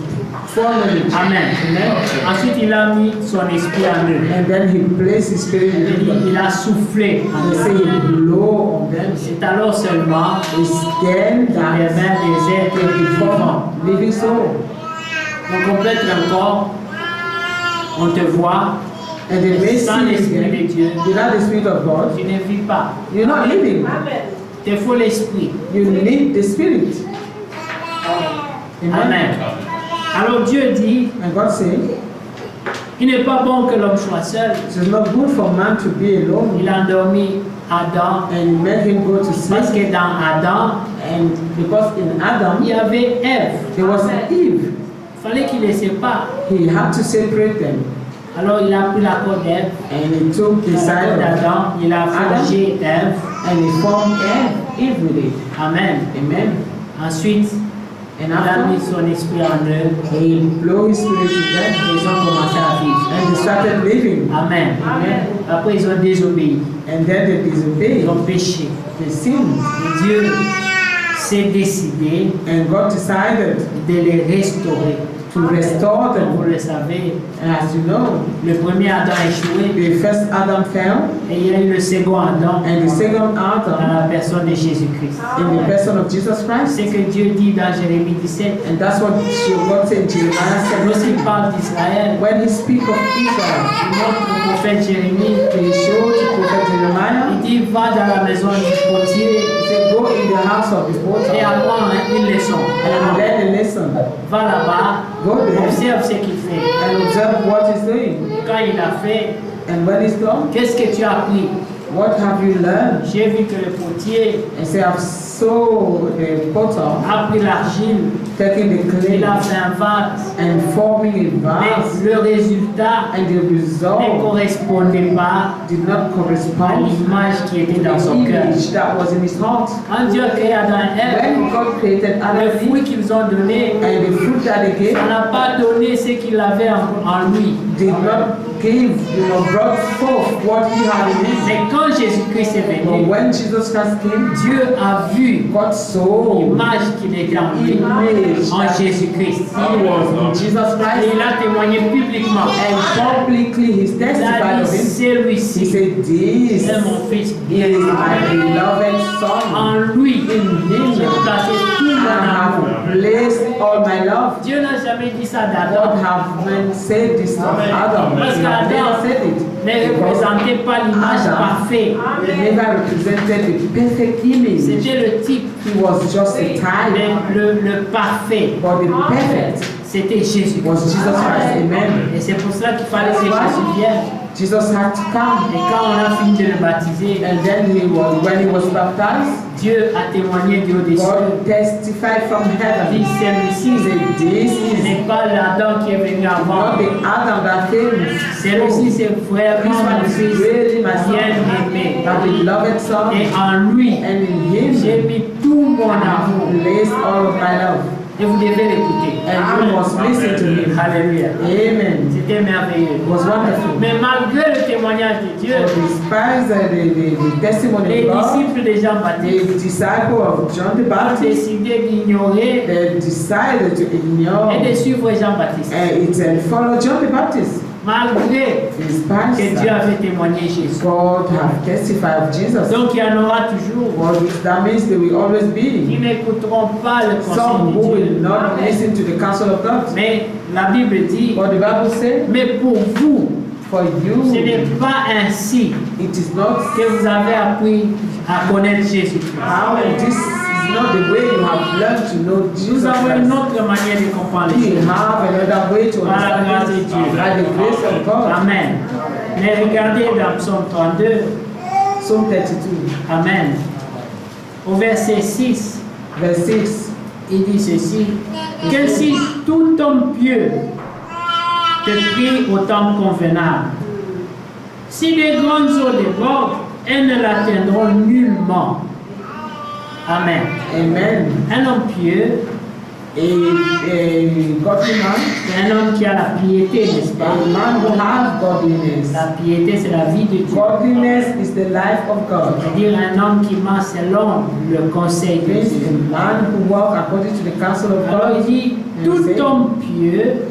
foreknowledge. Amen. Amen. Ensuite, il a mis son esprit en eux. And then he placed his spirit in them. Il a soufflé en And he eux. said he blow on them. C'est alors seulement It's then les that mains des êtres they vivants. become living soul. Donc, complète encore, on te voit, And they may sans see l'esprit de again, Dieu, without the spirit of God, tu ne vis pas. you're not living. Il te faut l'esprit. You need the spirit. Amen. Amen. Alors Dieu dit, And God said, il n'est pas bon que l'homme soit seul. it is not good for man to be alone. Il a endormi Adam And he made him go to parce sleep. que dans Adam, And because in il Adam, y avait Ève. there was an Eve. Il fallait qu'il les sépare. He had to separate them. Alors il a pris la côte d'Ève, And he took the la side côte of d'Adam, il a forgé Ève. and he formed Eve with it. Amen. Amen. Ensuite, And il a mis after, son esprit en eux he blew his spirit to et them. ils ont commencé à vivre. And they started living. Amen. Amen. Après, ils ont désobéi. And then they disobeyed. Ils ont péché. They sinned. Et Dieu s'est décidé And God decided de les restaurer. to restore Comme vous them. le savez, And as you know, le premier Adam a échoué the first Adam fell, et il y a eu le second Adam and the second dans Adam la personne de Jésus-Christ. in the person of Jesus Christ. C'est que Dieu dit dans Jérémie 17, And that's what God said in Jeremiah lorsqu'il 17. parle d'Israël, When he speaks of Israel, il montre au prophète Jérémie, he showed to prophet Jeremiah, il dit va dans la maison du potier he said, go in the house of the et potter apprends une leçon. and learn a lesson. Va là-bas, Go there observe ce qu'il fait. and observe what he's doing. Quand il a fait, And when he's done, qu'est-ce que tu as appris? what have you learned? J'ai vu que le potier And say, I've saw the potter a pris l'argile, taking the il a clay fait un vase, and forming a vase, mais le résultat and the ne result correspondait pas did not à correspond l'image qui était to dans the son cœur. image that was in his heart. Quand Dieu a créé Adam et Ève, When God created Adam le and fruit Eve, qu'ils ont donné, and the fruit that they ça gave n'a pas donné ce qu'il avait en lui. did not give, brought forth what he had in him. Mais quand Jésus-Christ est But venu, when Jesus Christ came, Dieu a vu God saw l'image qu'il était en lui, image en that Jésus-Christ. he was in Jesus Et Christ, il a témoigné publiquement. and publicly he Il a testified dit, of him. He celui-ci said, "This est mon fils is bien-aimé. my beloved son. En lui, In him j'ai placé tout I mon amour. have placed all my love." Dieu n'a jamais dit ça God d'Adam. have said this of Adam. Parce He que have Adam never said it. ne Because représentait pas l'image Adam parfaite. never represented the perfect image. C'était le type, He was just a type. mais le parfait, But the perfect c'était Jésus. was Jesus Christ. Amen. Et c'est pour cela qu'il fallait que Jésus vienne. Jesus had to come. Et quand on a fini de le baptiser, And then when he was baptized, Dieu a témoigné du haut des cieux. God testified from Il dit, heaven. celui-ci, He said, "This ce is n'est pas l'Adam qui est venu avant. not the Adam that came. Celui-ci, c'est vraiment mon fils bien-aimé. My beloved son. Et en lui, And in him, j'ai mis tout mon I amour. have placed all of my love." Et vous devez l'écouter. And you must listen to him. Alléluia. Amen. C'était merveilleux. It was wonderful. Mais malgré le témoignage de Dieu, So despite the testimony les of God, disciples de Jean-Baptiste the disciple of John the ont Baptist, décidé d'ignorer they decided to ignore et de suivre Jean-Baptiste. and follow John the Baptist. Malgré Despite que Dieu that, avait témoigné Jésus. God have testified of Jesus. Donc il y en aura toujours Well, that means there will always qui be n'écouteront pas le some who conseil de Dieu. will not listen to the counsel of God. Mais la Bible dit, But the Bible says, mais pour vous, for ce n'est you, pas ainsi it is not que vous avez appris à connaître Jésus-Christ. how, this is not the way you have learned to know Jesus Nous avons une Christ. autre manière de comprendre les We choses. have another way to Par la grâce understand de it Dieu. by the grace of God. Amen. Mais regardez dans Psaume 32. Psalm 32, Amen. Au verset 6, verse 6. il dit ceci. Que si tout homme pieux te prie au temps convenable, si les grandes eaux débordent, elles ne l'atteindront nullement. Amen. Amen. Un homme pieux, A godly man, c'est un homme qui a la piété, n'est-ce a pas? man who has godliness. La piété, c'est la vie de Dieu. Godliness is the life of God. C'est-à-dire un homme qui marche selon le conseil It de means Dieu. a man who walks according to the counsel of Alors il God. dit, tout homme pieux,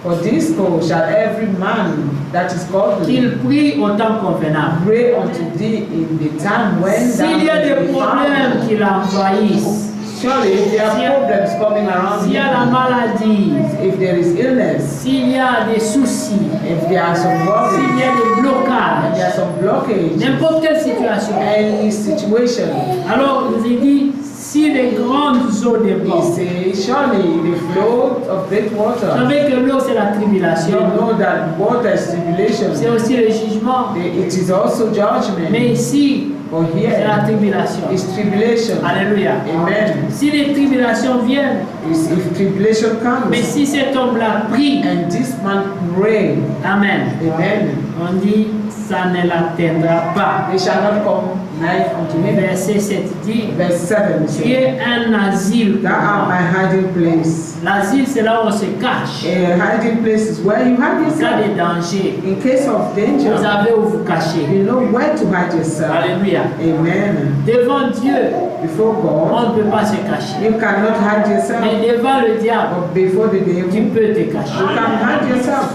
For this cause shall every man that is godly qu'il prie au temps convenable. pray unto thee in the time when thou S'il y a des wilt be problèmes found. qui l'envahissent, Surely if there S'il y a- are problems coming around s'il y a la you, maladie, if there is illness, s'il y a des soucis, if there are some s'il y worries, a des and there blocages, are some blockage, n'importe quelle situation, any situation, alors il nous est dit, si les grandes eaux he débordent, says, surely the flow of great vous water. savez que l'eau c'est la You tribulation, know that water is tribulation. c'est aussi le jugement, It is also mais judgment. ici But c'est la here tribulation. is tribulation. Alléluia. Amen. Si les tribulations viennent, If tribulation mais comes si cet homme-là prie, and this man pray, Amen, amen, on dit ça ne l'atteindra pas. they shall not come nigh unto me. Verset 7 dit, Verse 7 tu says, es un asile. pour Thou art moi. my hiding place. L'asile, c'est là où on se cache. A hiding place is where you hide En cas de yourself. danger, In case of vous danger, avez où vous cacher. you know where to hide yourself. Alléluia. Amen. Devant Dieu, Before God, on ne peut pas se cacher. you cannot hide yourself. Mais devant le diable, But before the tu devil, peux te you cacher. can hide yourself.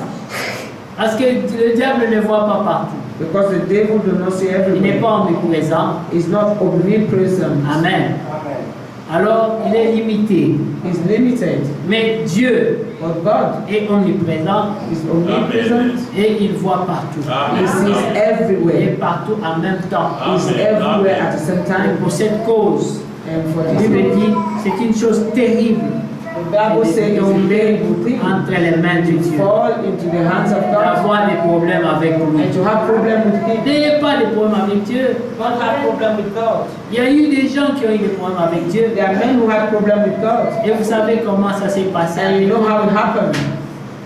Parce que le diable ne voit pas partout. Because the devil do not see Il n'est everywhere. pas omniprésent. He's not omnipresent. Amen. Alors, il est limité. He's limited. Mais Dieu But God est omniprésent is omnipresent. et il voit partout. He sees Il est everywhere. partout en même temps. He's everywhere at the same Et time. pour cette cause, And for la this Bible reason, dit c'est une chose terrible the Bible says de it's a tomber terrible thing entre les mains de to Dieu, fall into the hands of God d'avoir des problèmes avec lui. and to have problem with Him. N'ayez pas de problèmes avec Dieu. Not have problem with God. Il y a eu des gens qui ont eu des problèmes avec Dieu. There are men who have problem with God. Et vous savez comment ça s'est passé. And you know how it happened.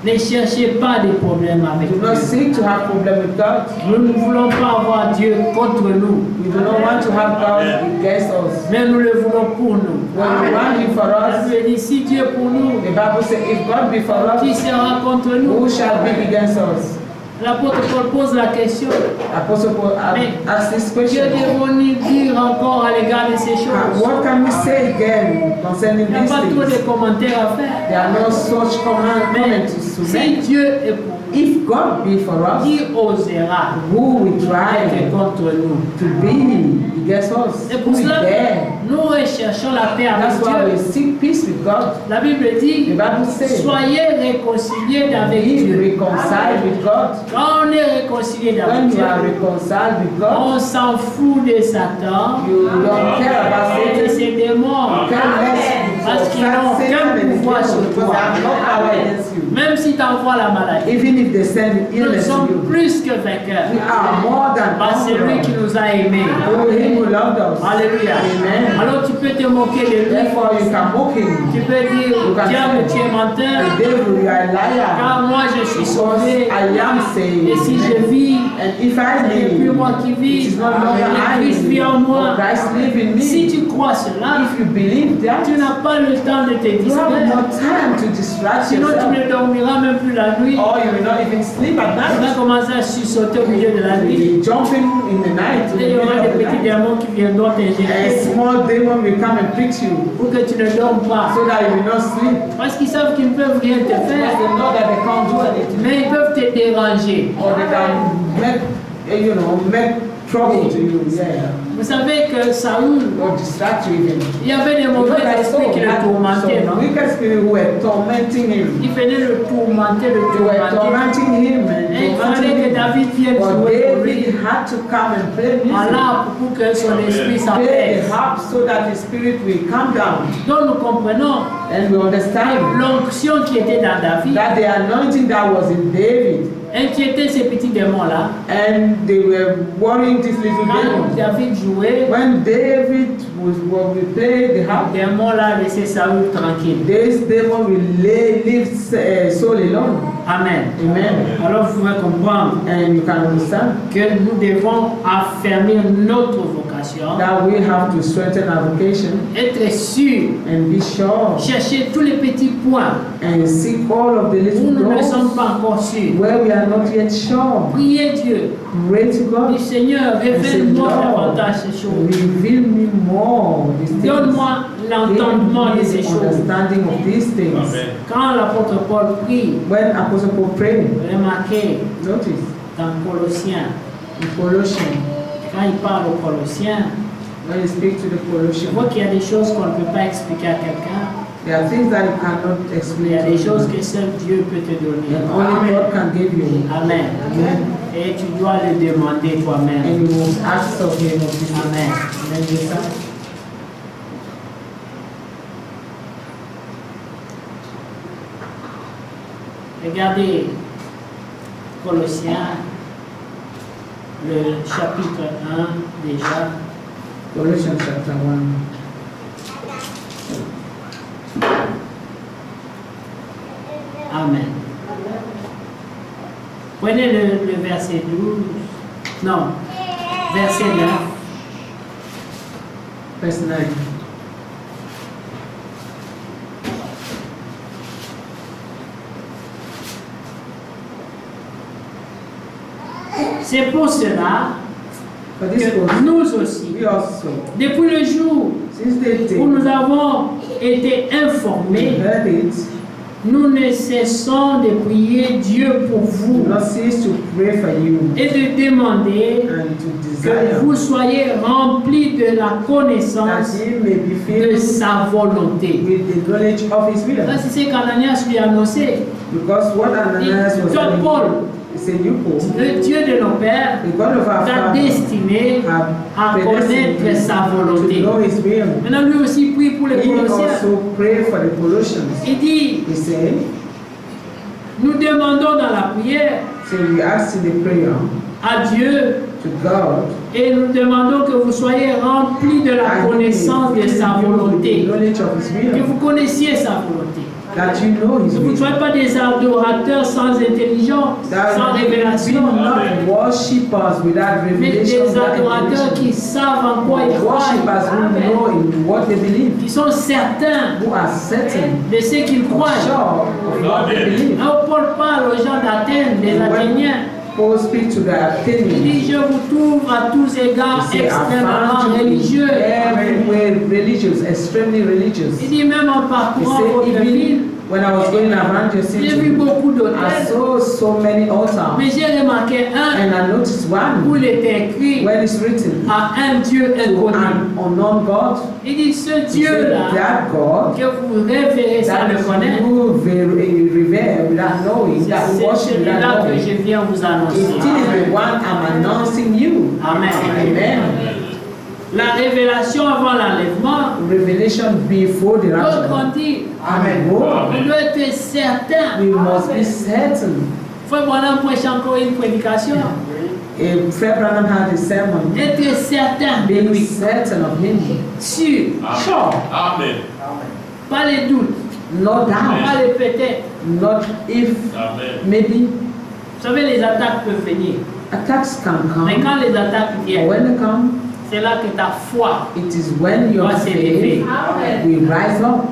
Ne cherchez pas des problèmes avec Do not Dieu. seek to have problem with God. Nous ne voulons pas avoir Dieu contre nous, We do not want to have God against us. mais nous le voulons pour nous. When we want Him for La us, Bible dit si Dieu est pour nous, the Bible says, if God be for qui us, sera contre nous? who shall be against us? L'apôtre Paul pose la question. Apostle Paul asked this Que question. devons-nous dire encore à l'égard de ces choses? What can we say again concerning Il n'y a these pas trop things? de commentaires à faire. There are no such comments Mais to si make. Dieu est pour nous, If God be for us, qui osera who will try être contre nous? to be against us? Et Who pour is cela, there? nous recherchons la paix avec That's why we Dieu. seek peace with God. La Bible The dit, Bible says, soyez réconciliés avec be Dieu. reconciled with God. Quand on est réconcilié avec When you Dieu, are reconciled with God, on s'en fout de Satan you don't care about et de Satan. ses démons. You care less Parce of qu'ils n'ont Satan aucun and the pouvoir devil sur because toi. they have no power against you. Même si tu envoies la maladie, Even if they send nous illness to sommes you, plus que vainqueurs. we are more than Par celui qui conquerors. nous a aimés. Oh, Him who loved us. Alléluia. Amen. Alors tu peux te moquer de lui. Therefore, you can mock Him. Tu peux dire, diable, tu es menteur. The devil, you are a liar. Car moi je suis Because sauvé. I am saved. Et si je vis, And if I ce n'est live, plus moi qui it vis, is not longer I mais Christ vit en live, moi. but Christ live in Si me. tu crois cela, If you believe that, tu n'as pas le temps de te you have distraire. no time to distract Sinon tu yourself. ne dormiras même plus la nuit. Or you will not even sleep at Tu vas night. commencer à sursauter au milieu de la You nuit. will be jumping in the night. In Et the il y aura middle des of the petits night. démons qui viendront A t'injecter small demon will come and prick you pour que tu ne dormes pas. so that you will not sleep. Parce qu'ils savent qu'ils ne peuvent rien te Because faire, they know that they can't do anything. mais ils peuvent te déranger. Or they can make, make trouble to you. Yeah. Vous savez que Saoul, Or distract you even. il y avait des You know mauvais that esprits qui le tourmentaient, some non? wicked spirits who were tormenting him. Ils venaient le tourmenter, le They were tourmenter. tormenting him and Et il fallait tormenting que him. David vienne But jouer pour David lui had to come and play en music. harpe pour que son esprit Play s'apaise. the harp so that his spirit will calm down. Donc nous comprenons And we understand l'onction qui était dans David that the anointing that was in David, inquiétait ces petits démons-là. and they were worrying this little Quand demon. David jouait, When David was when we played the le harp, démon là laissait Saoul tranquille. this demon will leave Saul alone. Amen. Amen. Alors vous pouvez comprendre And you can understand que nous devons affermir notre vocation, that we have to strengthen our vocation être sûr, and be sure chercher tous les petits points and seek all of the où little nous ne sommes doors pas encore sûrs. where we are not yet sure. Priez Dieu. Pray to God. Dis Seigneur, And say, révèle-moi Lord, davantage ces choses. reveal me more these things. Donne-moi l'entendement de Give ces me choses. understanding of these things. Amen. Quand l'apôtre Paul prie, When Apostle Paul prayed, remarquez notice dans Colossiens, in Colossians, quand il parle aux Colossiens, when he speaks to the je Colossians, vois qu'il y a des choses qu'on ne peut pas expliquer à quelqu'un. there are things that you cannot Il y explain a to des choses you. que seul Dieu peut te donner. And only God can give you. Amen. Amen. Et tu dois le demander toi-même. And you will ask of him of this. Amen. Amen. Yes, sir. Regardez Colossiens, le chapitre 1 déjà. Colossians chapter 1. Amen. Prenez le verset 12. Non, verset 9. Verse 9. C'est pour cela For this que cause, nous aussi, we also, depuis le jour since the day où nous avons été we informés, heard it, nous ne cessons de prier Dieu pour do vous not cease to pray for you et de demander and to que desire vous soyez remplis de la that connaissance ye may be de filled sa volonté. with the knowledge of his will. Ça, c'est ce qu'Ananias lui a annoncé. Because what Ananias was Toi, telling Paul, he said, you Paul, le Dieu de nos pères the God of our t'a Father, destiné à have connaître predestined sa you to volonté. know his will. Maintenant, lui aussi prie pour les He Colossiens. also prayed for the Colossians. Il dit, He said, nous demandons dans la prière so we asked in the prayer à Dieu to God et nous demandons que vous soyez remplis de la that he may connaissance de fill sa you with the volonté. knowledge of his Que will, vous connaissiez sa volonté. that you know his Que vous ne will. soyez pas des adorateurs sans intelligence, sans That we be révélation, not worshippers without mais revelation, des without adorateurs qui revelation. savent en quoi ils Worshippers croient, who know in what they believe, qui sont certains who are certain, de ce qu'ils croient. sure of what they believe. Alors Paul parle aux gens d'Athènes, des Athéniens. Paul speaks to the Il Athenians. dit, je vous trouve à tous égards He said, I extrêmement found you religieux. everywhere religious, extremely religious. Il dit, même en He parcourant said, votre ville, even when I was going around your j'ai vu city, beaucoup I d'hôtels, saw so many altars. mais j'ai remarqué un And I noticed où one il était écrit when it's written à un Dieu to inconnu. an unknown God. Il dit, ce He said, Dieu-là, that God que vous révérez sans that le connaître, you revere without knowing, that you c'est worship celui-là without que knowing. je viens vous It annoncer. is the one I'm announcing you. Amen. Amen. La révélation avant l'enlèvement, Revelation before the d'autres rapture. ont dit, Amen. on doit être certain. We must be certain. Frère Branham prêche encore une prédication. Fred Branham had a sermon. Être certain de Being lui. certain of him. Sûr. Sure. Amen. Pas les doutes. No doubt. Pas les peut-être. Not if. Amen. Maybe. Vous savez, les attaques peuvent venir. Attacks can Mais come. quand les attaques But viennent, when they come, c'est là que ta foi it is when your doit s'élever. faith will rise up.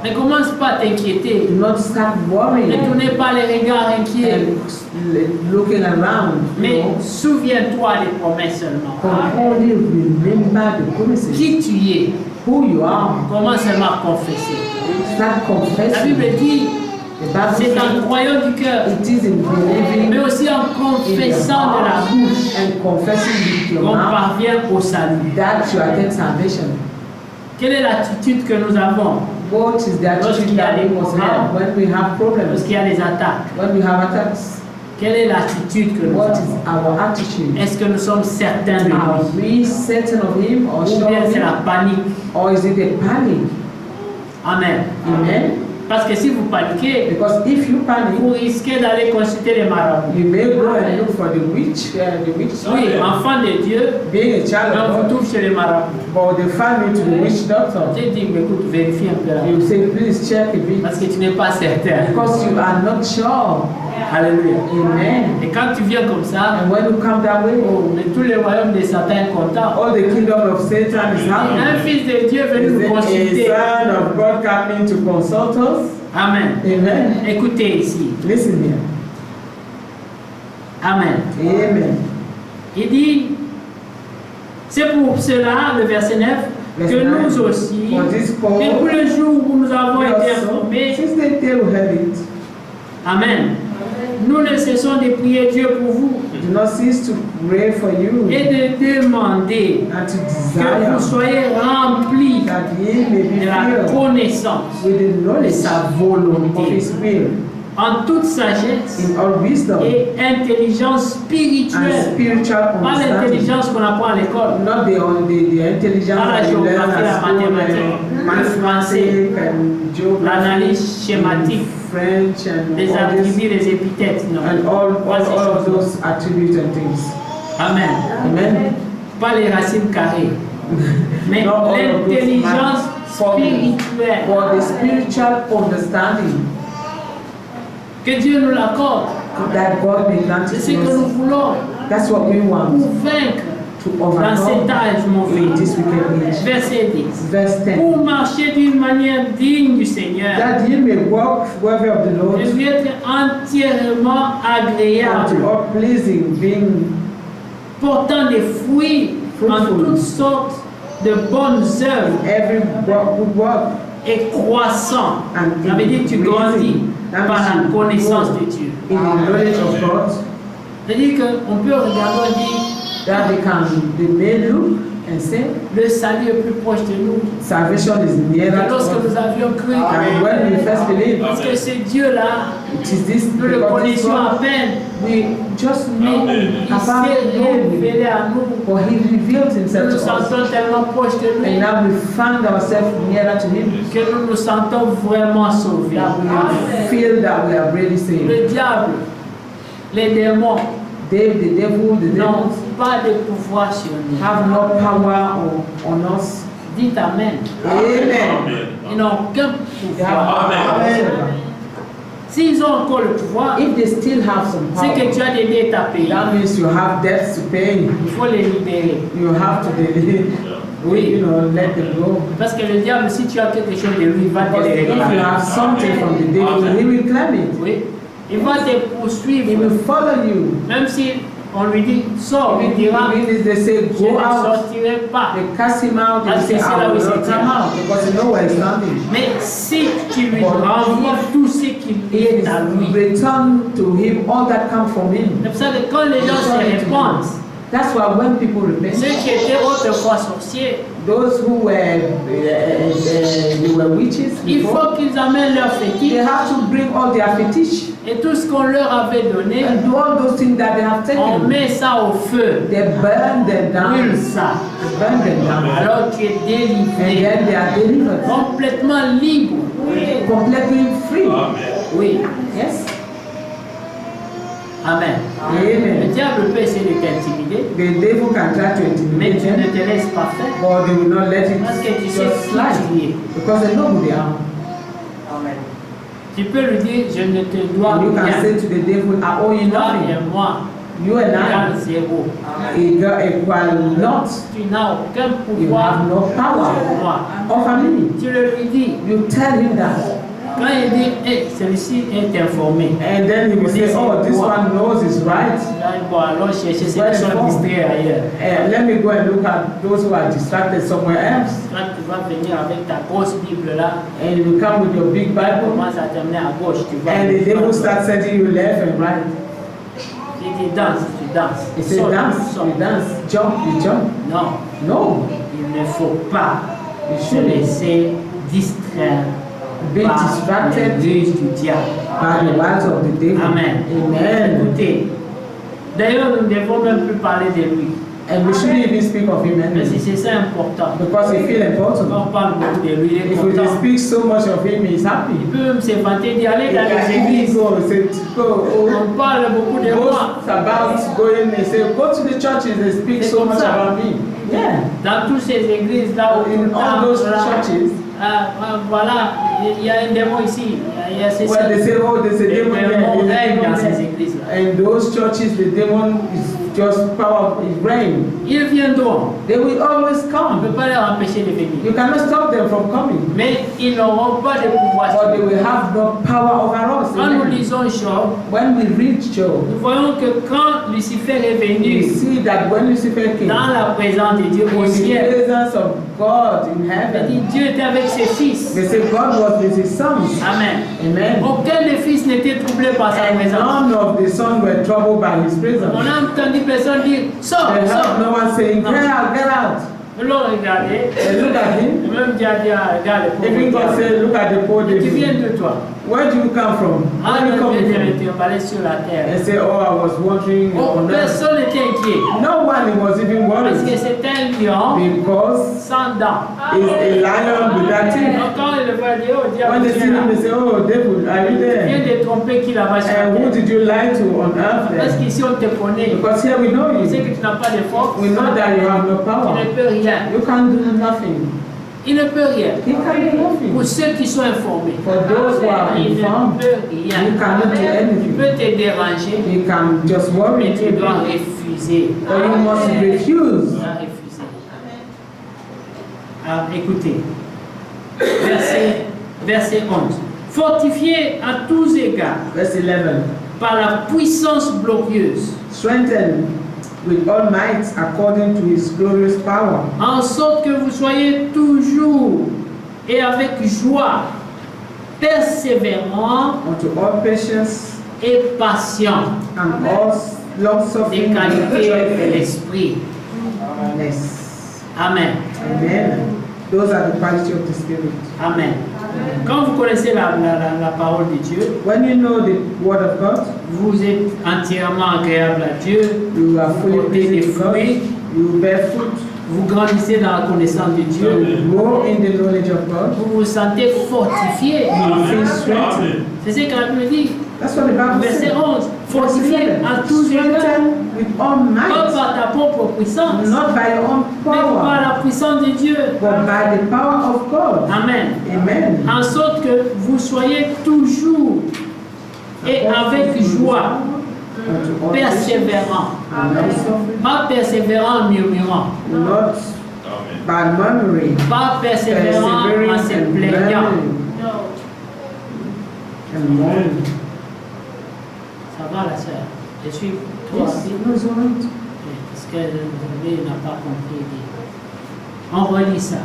Ne commence pas à t'inquiéter. Do not start Ne worrying tournez pas les regards inquiets. and looking around. Mais You know. souviens-toi des promesses seulement. But only remember the promises. Qui tu es. Who you are. Commence seulement à confesser. Start La confessing. Bible dit, The Bible C'est en says croyant du cœur, it is in believing mais aussi en confessant de la bouche and confessing with your qu'on mouth parvient au salut. that you attain salvation. Quelle est l'attitude que nous avons What is the attitude that we must have when we have problems, lorsqu'il y a des attaques? when we have attacks? Quelle est l'attitude que nous What avons? is our attitude? Est-ce que nous sommes certains de Are lui? we certain of Him or Ou sure bien of c'est Him? la panique? Or is it a panic? Amen. Amen. Parce que si vous paniquez, Because if you panic, vous risquez d'aller consulter les marabouts. you may go and look for the witch. Oui, enfant de Dieu, Being a child on of vous God, trouve chez les marabouts. but they find you to the witch doctor. J'ai dit, mais écoute, vérifie un peu là. You say, please check a bit. Parce que tu n'es pas certain. Because you are not sure. Alléluia. Amen. Et quand tu viens comme ça, And when you come that way, oh, mais tous les royaumes de Satan sont contents. all the kingdom of Satan is Un happening. fils de Dieu est venu nous Is consulter. a son of God coming to consult us? Amen. Amen. Écoutez ici. Listen here. Amen. Amen. Il dit, c'est pour cela, le verset 9, que nous aussi, For this cause, et pour le jour où nous avons we été also, informés, since the day we heard it, Amen. Nous ne cessons de prier Dieu pour vous do not cease to pray for you et de demander and to que desire vous soyez remplis that ye may be de la filled connaissance with the de knowledge sa of volonté His will, en toute sagesse in all wisdom et intelligence and spirituelle. spiritual Pas understanding. l'intelligence qu'on apprend à l'école, Not the intelligence pas la that you learn géographie, la at school, mathématique, le français, mathematics and geography, l'analyse schématique, French and les all this, attributs, les épithètes. Non. and Pas ces all of choses-là. those attributes and things. Amen. Amen. Pas les racines carrées, mais Not all of those l'intelligence spirituelle. For the spiritual understanding Que Dieu nous l'accorde. that God may grant C'est ce to que nous us. voulons That's what we want pour vaincre to dans cet overcome âge mauvais. this wicked age. Verset 10. Verse 10. Pour marcher d'une manière digne du Seigneur That ye may walk worthy of the Lord, et lui être entièrement unto agréable, all pleasing, being portant des fruits en Fruitful. toutes sortes de bonnes œuvres every good work et croissant. and Ça veut dire que tu grandis That par la means you connaissance grow de Dieu. in the knowledge of God, C'est-à-dire qu'on peut regarder et dire that they may look and say, le salut est plus proche de nous salvation is nearer que to lorsque us nous avions cru. than when we first believed. Parce que ce Dieu-là, It is this nous le because this connaissions à God, peine, we just know il about s'est Him, révélé à nous. for He revealed Nous Himself nous to us. sentons tellement proches de And lui now we find ourselves nearer to Him, que nous nous sentons vraiment sauvés. that we feel that we are really saved. Le diable, les démons The devil, the n'ont demons pas de pouvoir sur nous. have no power on us. Dites Amen. Amen. Ils n'ont aucun They have pouvoir. no power whatsoever. S'ils ont encore le pouvoir, If they still have some c'est que power, tu as des dettes à payer. that means you have debts to pay. Il faut les libérer. You have to let them go. Parce que le diable, si tu as quelque chose de lui, il va te Because les if you réclamer. have something from the devil, he will claim it. Oui. Il va te He poursuivre. will follow you. Même si on lui dit sors, il dira Even if they say je ne go out, sortirai pas. they cast him out, Parce they que say c'est I là où will il se not tient. come out because you know where he's standing. Mais si tu lui renvoies tout ce qui est à lui, Return to him all that come from him. c'est pour ça que quand les gens se répandent, That's why when people repent, ceux qui étaient autrefois sorciers, those who were they were witches il before, faut qu'ils amènent leur they fétiche have to bring all their fetish et tout ce qu'on leur avait donné, and do all those things that they have on taken. met ça au feu, They burn them brûle down. ça. They burn them down. Alors tu es And délivré, then they are delivered. complètement libre. Completely free. Oui, Yes. Amen. Le Amen. diable peut essayer de t'intimider, The devil can try to mais intimidate tu ne them, te laisses pas faire but they will not let it parce que tu sais just qui slide tu es. because they know who they are. Tu peux lui dire, je ne te dois And you can rien. say to the devil, I owe you Toi nothing. et moi, You and égale I zéro. equal not. Tu n'as aucun You pouvoir have no sur power moi. over me. Tu le lui dis, You tell him that. Quand il dit, hey, celui-ci est informé. And then he will say, oh, this one knows his rights. Là, il va alors chercher ceux qui sont distraits ailleurs. Let me go and look at those who are distracted somewhere else. Quand tu vas venir avec ta grosse Bible là, And you will come with your big tu Bible. commences à t'amener à gauche, tu vas. And the devil starts setting you left and right. Il dit danse, tu danses. He said, Saute, dance, saute. you dance, jump, you jump. Non, No, il ne faut pas you se shouldn't laisser distraire be par distracted les ruses du diable. by the words of the devil. Amen. Amen. Écoutez, d'ailleurs, nous ne devons même plus parler de lui. And we shouldn't even speak of him Mais anymore c'est ça important. because we feel Quand important. on parle beaucoup de lui, il est If we content. speak so much of him, he's Il happy. peut même se vanter d'y aller He dans les can even églises. go and say, go, On parle beaucoup de moi. boast about going and say, go to the churches and speak so much about me. Yeah. Dans toutes ces églises là où In all those churches, voilà, il y a un démon ici. Il y a ceci. where they say, oh, there's a Le demon there, démon there's a règne demon dans ces there. églises là. And those churches, the demon is just power, is reign. Ils viendront. They will always On ne come. peut pas leur empêcher de venir. You cannot stop them from coming. Mais ils n'auront pas de pouvoir. But they will have no power over us. Quand nous Amen. lisons Job, When we read Job, nous voyons que quand Lucifer est we venu see that when Lucifer came, dans la présence de Dieu au in the ciel, presence of God in il dit heaven, Dieu était avec ses fils. they say God was with his sons. Amen. Amen. Aucun des fils n'était troublé par sa And présence. none of the sons were troubled by his On presence. a entendu personne dire sors, They have sors. no one saying, get out, get out. Ils l'ont regardé. They look at him. Et même Dieu a dit regarde le Even pauvre God diable. said, look at the poor Tu viens David. de toi. Where do you come from? Where Ah, are you je coming viens de from? te emballer sur la terre. And say, oh, I was wandering Oh, on earth. personne n'était inquiet. No one was even Parce que worried c'est un lion because sans dents. it's a lion without teeth. Donc quand il le voit dire, oh diable, When they tu see es là. him, they say, oh, David, are you Tu viens there? de tromper qui là-bas sur la And who terre. did you lie to on earth Parce then? qu'ici on te connaît. Because here we know On sait you. que tu n'as pas de force. We know that you have no Tu power. ne peux rien. You can't do nothing. Il ne peut rien. He can do Pour nothing. ceux qui sont informés. For those who are Il ne informed, peut rien. you cannot do Il anything. peut te déranger, You can just worry. mais tu dois refuser. Or you must Tu refuse. dois refuser. Ah, écoutez, verset 11. Fortifié à tous égards Verse 11. par la puissance glorieuse, Strengthened with all might according to his glorious power, en sorte que vous soyez toujours et avec joie, persévérants unto all patience et patients, and all long des suffering qualités de and l'esprit. joyfulness. Amen. Amen. Those are the qualities of the Spirit. Amen. Quand vous connaissez la parole de Dieu, When you know the Word of God, vous êtes entièrement agréable à Dieu, you are fully portez des pleasing to God, fruits, you bear fruit, vous grandissez dans la connaissance de Dieu, you grow in the knowledge of God, vous vous sentez fortifié. you feel strengthened. C'est ce que la Bible dit. That's what the Bible Verset says. 11. Fortifié à tous égards, Strengthened with all pas might, par ta propre puissance, not by your own mais par power, la puissance de Dieu. but by the power of God. Amen. Amen. En sorte que vous soyez toujours et avec joie, Unto all persévérants. and long suffering, Pas persévérant en murmurant, not by murmuring, pas persévérant persevering en se and plaignant. learning and mourning. Ça va la sœur? Je suis trop Yes, rapide no, it's all right. parce que lui n'a pas compris. On relit ça.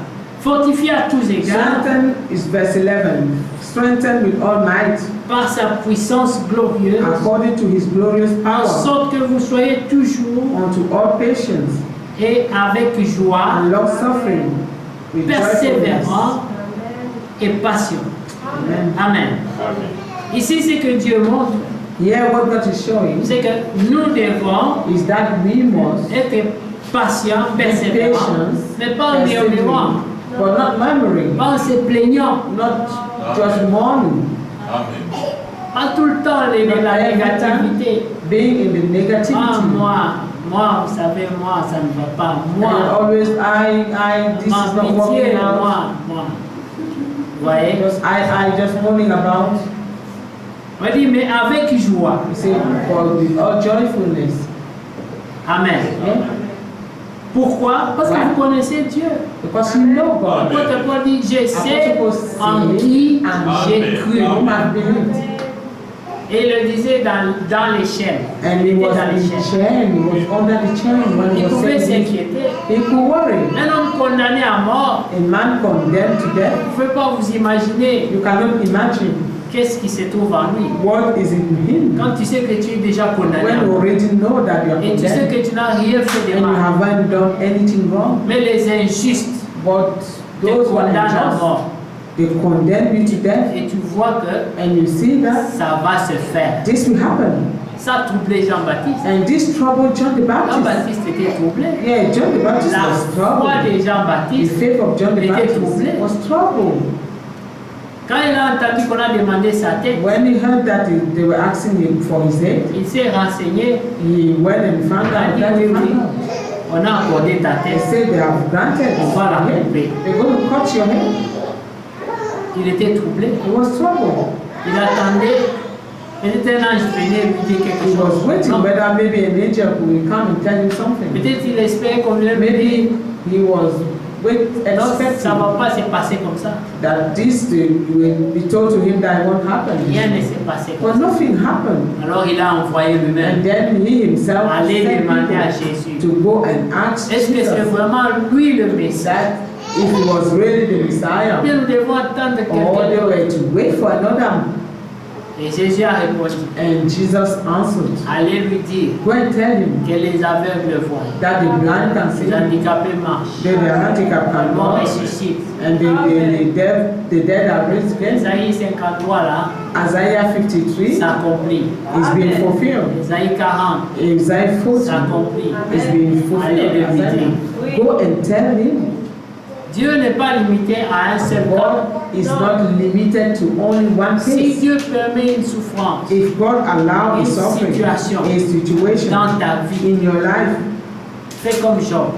Fortifié à tous égards Strengthen is verse 11. Strengthen with all might par sa puissance glorieuse, according to his glorious en power, sorte que vous soyez toujours unto all patience et avec joie, and long suffering with joyfulness. persévérant et patient. Amen. Amen. Ici, ce que Dieu montre, Here what God is showing c'est que nous devons is that we must être patients, persévérants, patience, mais pas en murmurant, but not murmuring, pas en se plaignant, not just mourning, pas tout le temps la négativité. being in the negativity. Ah, moi, vous savez, moi, ça ne va pas. And Moi, always this is ma not working pitié, out. moi. Vous voyez? Because I just mourning about. On dit, mais avec joie. You say, for with all joyfulness. Amen. Yeah? Pourquoi? Parce que Ouais. vous connaissez Dieu. Because you know God. L'apôtre Paul dit, je sais Paul en say, qui and j'ai cru. whom I believed. Et il le disait dans les chaînes. And he Il était was dans les in chaînes. chain, he was under the chain when he Il was pouvait saying this. s'inquiéter. He could worry. Un homme condamné à mort, A man condemned to death, vous ne pouvez pas vous imaginer you cannot imagine qu'est-ce qui se trouve en lui. what is in him. Quand tu sais que tu es déjà condamné When à you mort already know that you are et tu sais condemned que tu n'as rien fait de and you mal, haven't done anything wrong, mais les injustes but te those who are condamnent à unjust, mort they condemn you to death, et tu vois que and you see that ça va se faire. this will happen. Ça a troublé Jean-Baptiste. And this troubled John the Baptist. Jean-Baptiste était troublé. Yeah, John the Baptist La was foi troubled. de The Jean-Baptiste, faith of John the était Baptist troublé. was troubled. Quand il a entendu qu'on a demandé sa tête, When he heard that they were asking him for his head, il s'est renseigné. he went and found out that he found out. On a accordé ta They tête. said they have granted On us va la your head. couper. They're going to cut your head. Il était troublé. He was troubled. Il attendait. Peut-être un ange venait lui dire quelque He was chose. waiting Non. whether maybe an angel will come and tell him something. Peut-être il espérait qu'on lui dire Maybe he was non, ça ne expecting va pas se passer comme ça. that this will be told to him that it won't happen. Rien ne s'est passé comme But ça. nothing happened. Alors il a envoyé lui-même And then he himself aller sent demander à people Jésus. to go and ask Est-ce que c'est Jesus vraiment lui le Messie? that if he was really the Messiah, Bien, nous devons attendre or they quelqu'un. were to wait for another. Et Jésus a répondu, And Jesus answered, allez lui dire go and tell him que les aveugles voient, that the blind can see, les handicapés marchent, that the handicapped les can morts walk, ressuscitent. and the dead are raised again. Isaïe 53 là, Isaiah 53 s'accomplit. is being fulfilled. Isaïe 40 Isaiah 40 s'accomplit. is being Allez fulfilled. le Isaiah. dire. Go and tell him. Dieu n'est pas limité à un seul cas. God is not limited to only one Si case. Dieu permet une souffrance If God allows a Une suffering, situation a situation dans ta vie, in your life, fais comme Job.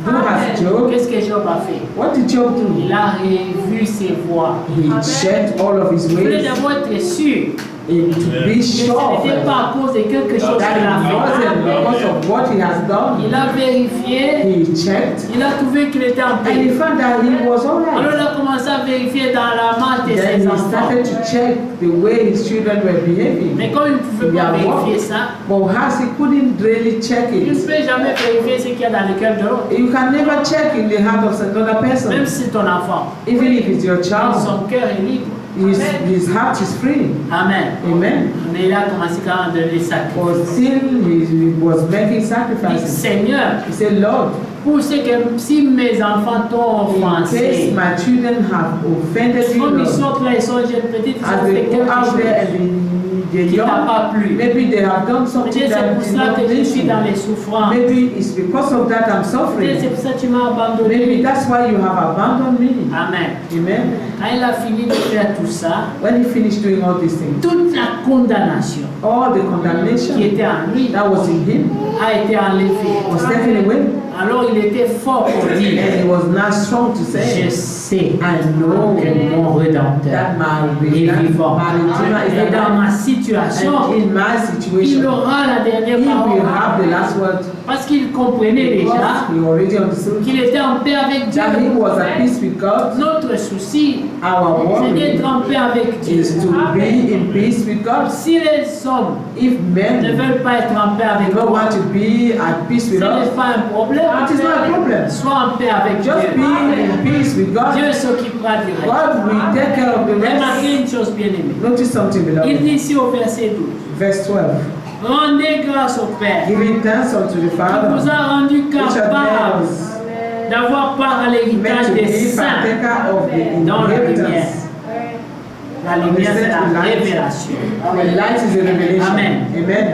do as Job. Qu'est-ce que Job a fait? What did Job do? Il a revu ses voies. He checked all of his Il voulait ways d'abord être sûr and to be que ce sure n'était pas à cause de quelque chose that qu'il it a wasn't fait. because of what he has done. Il a vérifié, He checked il a trouvé qu'il était en and he paix. found that he was Alors alright. il a commencé à vérifier dans la marche de Then ses he enfants. started to check the way his children were behaving. Mais comme il ne pouvait pas vérifier ça, But as he couldn't really check il ne it, peut jamais vérifier ce qu'il y a dans le cœur de l'autre. you can never check in the heart of another person. Même si ton enfant, Even if it's your child, son cœur est libre. his heart is free. Amen. Amen. Mais il a commencé quand même à donner les But sacrifices. still, he was making Il dit, sacrifices. Seigneur, He said, Lord, pour ce que si mes enfants t'ont in case offensé, my children have offended you, comme ils Lord, sortent là, ils sont jeunes, peut-être ils as ont fait they go quelque out chose there and they're qui t'a young, pas plu. maybe they have done something Peut-être c'est that pour did cela not que je please suis you. dans les souffrances. Maybe it's because of that I'm Peut-être c'est suffering. pour ça que tu m'as Maybe abandonné. that's why you have abandoned me. Amen. Amen. Quand il a fini de faire tout ça, When he finished doing all these things, toute la condamnation all the qui condemnation était en lui that was in him a été enlevée. was taken away. Alors il était fort pour And dire, he was now strong to je say, sais I know que mon Rédempteur that my est vivant. Redeemer is Et dans alive. ma situation, And in my il situation, aura la dernière he will parole. have the last word. Parce qu'il comprenait déjà Because he already understood qu'il était en paix avec Dieu. that he was at peace with God. Notre souci, Our c'est worry d'être en paix avec Dieu. is to be in peace with God. Si les hommes If ne men veulent pas être en paix avec don't toi, want to be at peace ce with n'est us, pas un problème. it is not a problem. Sois en paix avec Just be Dieu. in peace with God. Dieu s'occupera du reste. God will take care of the Remarquez rest. une chose bien aimée. Notice something, Il beloved. dit ici au verset 12, Verse 12. rendez grâce au Père Giving thanks unto the qui vous Father, a rendu which has made capable us d'avoir part à meant l'héritage to des be saints. partaker of the Dans la lumière. inheritance. La lumière, c'est la révélation. The light is a revelation. Amen. Amen.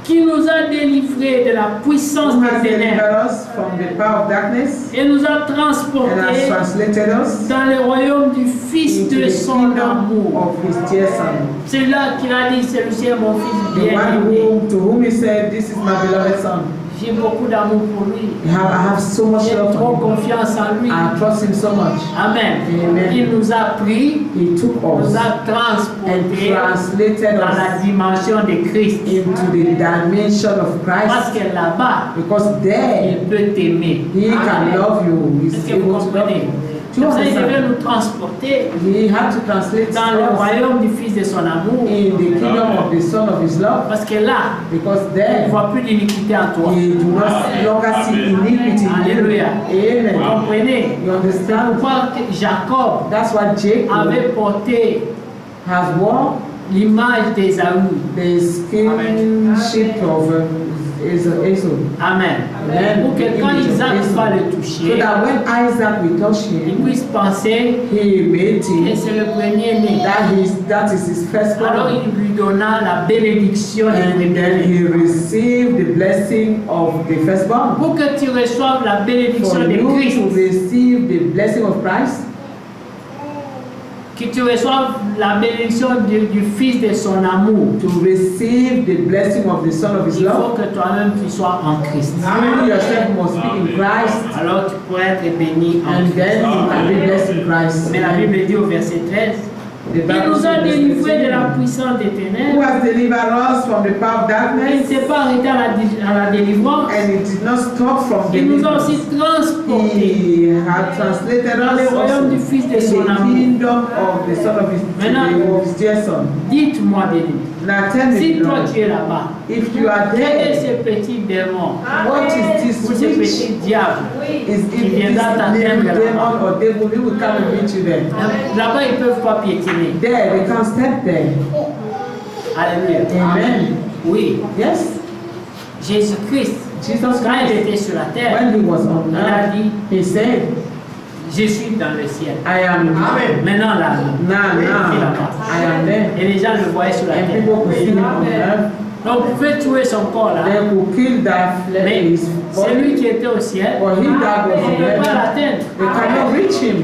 Qui nous a délivrés de la puissance Who des has ténèbres delivered us from the power of darkness et nous a and has transportés translated us dans le royaume du Fils into de the son kingdom amour. of his dear Son. C'est là qu'il a dit, celui-ci est mon Fils The one bien-aimé. to whom he said, this is my beloved Son. J'ai beaucoup d'amour pour lui. I have so much J'ai love trop for him. confiance en lui. I trust him so much. Amen. Amen. Il nous a pris, He took us nous a and transportés translated dans la us dimension de Christ. into the dimension of Parce Christ. que là-bas, Because there, il peut t'aimer. he can love you. He's Est-ce que vous able to love comprenez? you. C'est pour ça qu'il devait understand? nous transporter He had to translate dans le us royaume du Fils de son amour. in the kingdom of the Son of His love. Parce que là, Because tu ne there, vois plus d'iniquité en toi. he do not longer see iniquity in you. Alléluia. Amen. Vous comprenez? You understand? Pourquoi Jacob That's why Jacob avait porté has worn l'image d'Ésaü. the skinship of Esau. Amen. Amen. Pour que quand Isaac va le So toucher, that when Isaac will touch il him, puisse penser he made que him c'est le premier-né. that is his first Alors born. il lui donna la bénédiction du And then premier-né. he received the blessing of the firstborn. Pour que tu reçoives la bénédiction For de you Christ, to receive the blessing of Christ, que tu reçoives la bénédiction du Fils de son amour, to receive the blessing of the Son of His il faut love, que toi-même tu sois en Christ. you yourself must be in Christ, Alors tu pourrais être béni en and Christ. then you can be blessed in Christ. Mais la Bible dit au verset 13, The il Bible nous a says, délivrés de la puissance des who ténèbres. has delivered us from the power of Il ne darkness, s'est pas arrêté à la délivrance. and it did not stop from Il nous a aussi deliverance. transportés. He had translated Dans le us royaume also du Fils de in son the amour. kingdom of the Son of His dear Son. Dites-moi, Denis, Now tell me, si toi Lord, tu es là-bas, if you are quel est there, ce petit démon what is this ou ce witch? petit diable? Is it Qui this viendra t'atteindre little demon là-bas? or devil who will come and meet you there? Là-bas, ils ne peuvent pas piétiner. There, they can't step there. Alléluia. Amen. Oui, Yes, Jésus-Christ, Jesus quand il Christ, était sur la terre, when he was on il a earth, dit, he said, je suis dans le ciel. I am Maintenant, là, now, I am there. et les gens le voyaient sur la And terre. people could see him on earth. Donc, vous pouvez tuer son corps là. They could kill that Mais flesh, his c'est lui body. qui était au ciel. For On he that was ne in peut pas heaven, l'atteindre. they cannot reach him.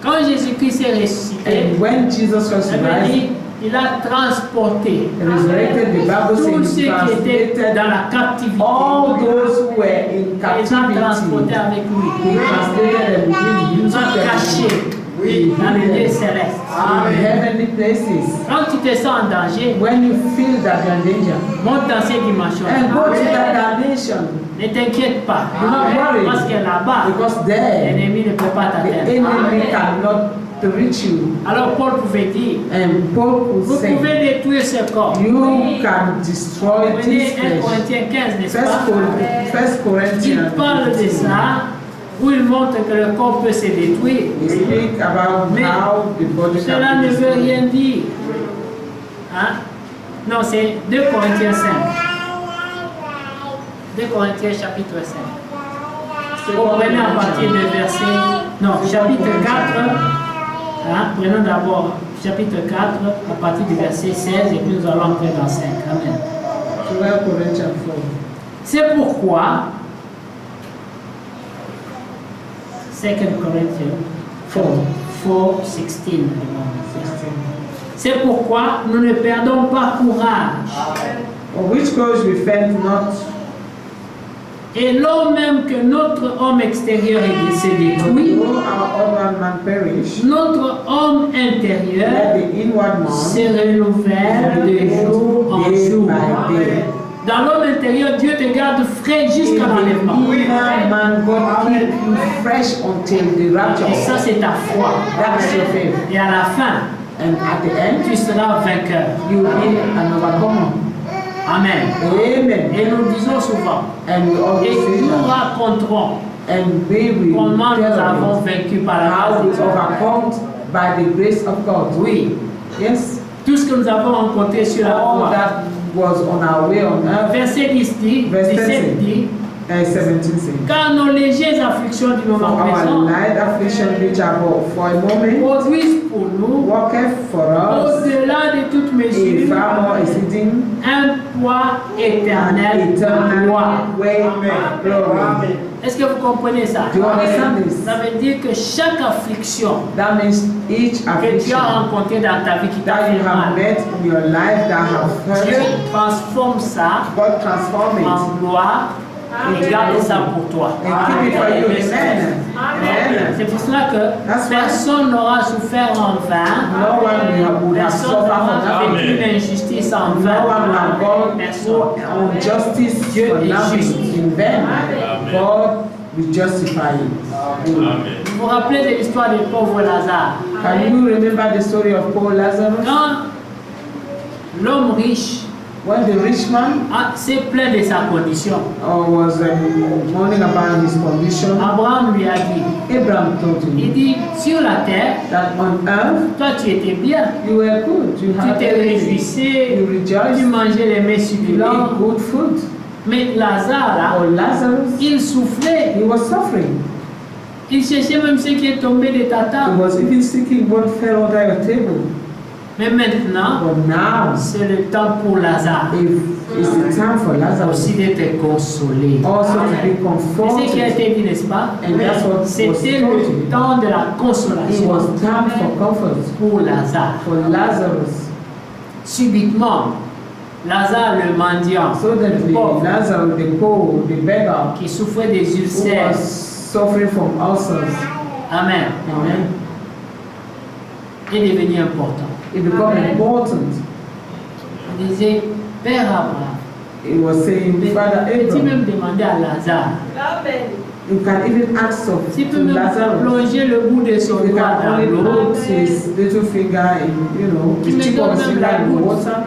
Quand Jésus-Christ est ressuscité, And when Jesus was ça veut raised, dire il a transporté resurrected, the Bible tous says ceux he qui étaient translated dans la captivité. all those who were in Il les a transportés captivity. avec He lui. translated them, Il nous a cachés dans les lieux célestes. in heavenly places. Quand tu te sens en danger, When you feel that you're in danger, monte dans ces dimensions. and go to that dimension, Ne t'inquiète pas. Don't worry. Parce que là-bas, because there l'ennemi ne peut pas the t'atteindre. enemy cannot reach you. Alors Paul pouvait dire, And Paul could vous say, pouvez détruire ce corps. you can destroy Prenez this 1 flesh. Corinthiens 15, n'est-ce First pas? Corinthians. Il parle de ça, où il montre que le corps peut se détruire. We speak about Mais how the body Cela can ne be veut destroyed. rien dire. Hein? Non, c'est 2 Corinthiens 5. 2 Corinthiens chapitre 5. Vous prenez à partir du verset... Non, chapitre 4. Hein? Prenons d'abord chapitre 4 à partir du verset 16 et puis nous allons entrer dans 5. Amen. 2 Corinthians 4. C'est pourquoi 2 Corinthians 4:16. C'est pourquoi nous ne perdons pas courage. On which cause we faint not, Et l'homme même que notre homme extérieur se détruit, though our outward man perish, notre homme let intérieur the inward man se renouvelle de jour en day jour. by day. Dans l'homme intérieur, Dieu te garde frais In jusqu'à the l'enlèvement. inner man, God keep you fresh until the rapture. Et ça, c'est ta foi. That's your faith. Et à la fin, And at the end, tu seras vainqueur. you will be an overcomer. Amen. Amen. Et nous disons souvent, And we always et say nous that. raconterons And we will comment nous tell avons you vaincu par la how grâce we de Dieu. overcome by the grace of God. Oui, Yes. tout ce que nous avons rencontré sur la All croix. that was on our way on earth. Verset 10 dit, Verset 17 dit, 17 says, car nos légères afflictions du for moment our présent light affliction which are for a moment produisent pour nous, worketh for us au-delà de toute a mesure, far more exceeding un poids and éternel de eternal gloire. way of glory. Est-ce que vous comprenez ça? Do you understand this? Ça veut dire que chaque affliction That means each que tu affliction as rencontrée dans ta vie qui t'a that you fait have mal, met in your life that have Dieu hurt, transforme ça God transform it en gloire et garde ça pour toi. and keep it for you. Amen. Amen. C'est pour cela que That's why personne n'aura souffert en vain. no one would have Personne suffered n'aura for vécu nothing. l'injustice en No vain. one have gone through injustice Dieu for est juste. nothing in vain. God will justify it. Vous vous rappelez de l'histoire du pauvre Lazare? Can you remember the story of Paul Lazarus? Quand l'homme riche When the rich man s'est plaint de sa condition, was mourning about his condition, Abraham lui a dit, Abraham told il him dit, sur la terre, that on earth toi tu étais bien, you were good, you tu had te everything, réjouissais, you tu rejoiced, mangeais les mets you succulents, ate good food. mais Lazare là, Or Lazarus, il souffrait, he was suffering. il cherchait même ce qui est tombé de ta He table. was even seeking what fell under your table. Mais maintenant, But now, c'est le temps pour Lazare it's the time for Lazarus aussi d'être consolé. also to be C'est ce qui a comforted. été dit, n'est-ce pas? And that's what was C'était told le him. temps de la It consolation was time for comfort pour Lazare. for Lazarus. Subitement, Lazare le mendiant, le Suddenly, pauvre, Lazarus, the poor, the beggar, qui souffrait des who ulcères. was suffering from ulcers, Amen. amen, Est devenu important. it became important. Il disait, Père Abraham, He was saying, Father peux-tu Abraham, même demander à Lazare, you can even ask of s'il peut to même Lazarus, plonger le bout de son you doigt can dans only l'eau, put his little finger in, his tip of his finger in the water,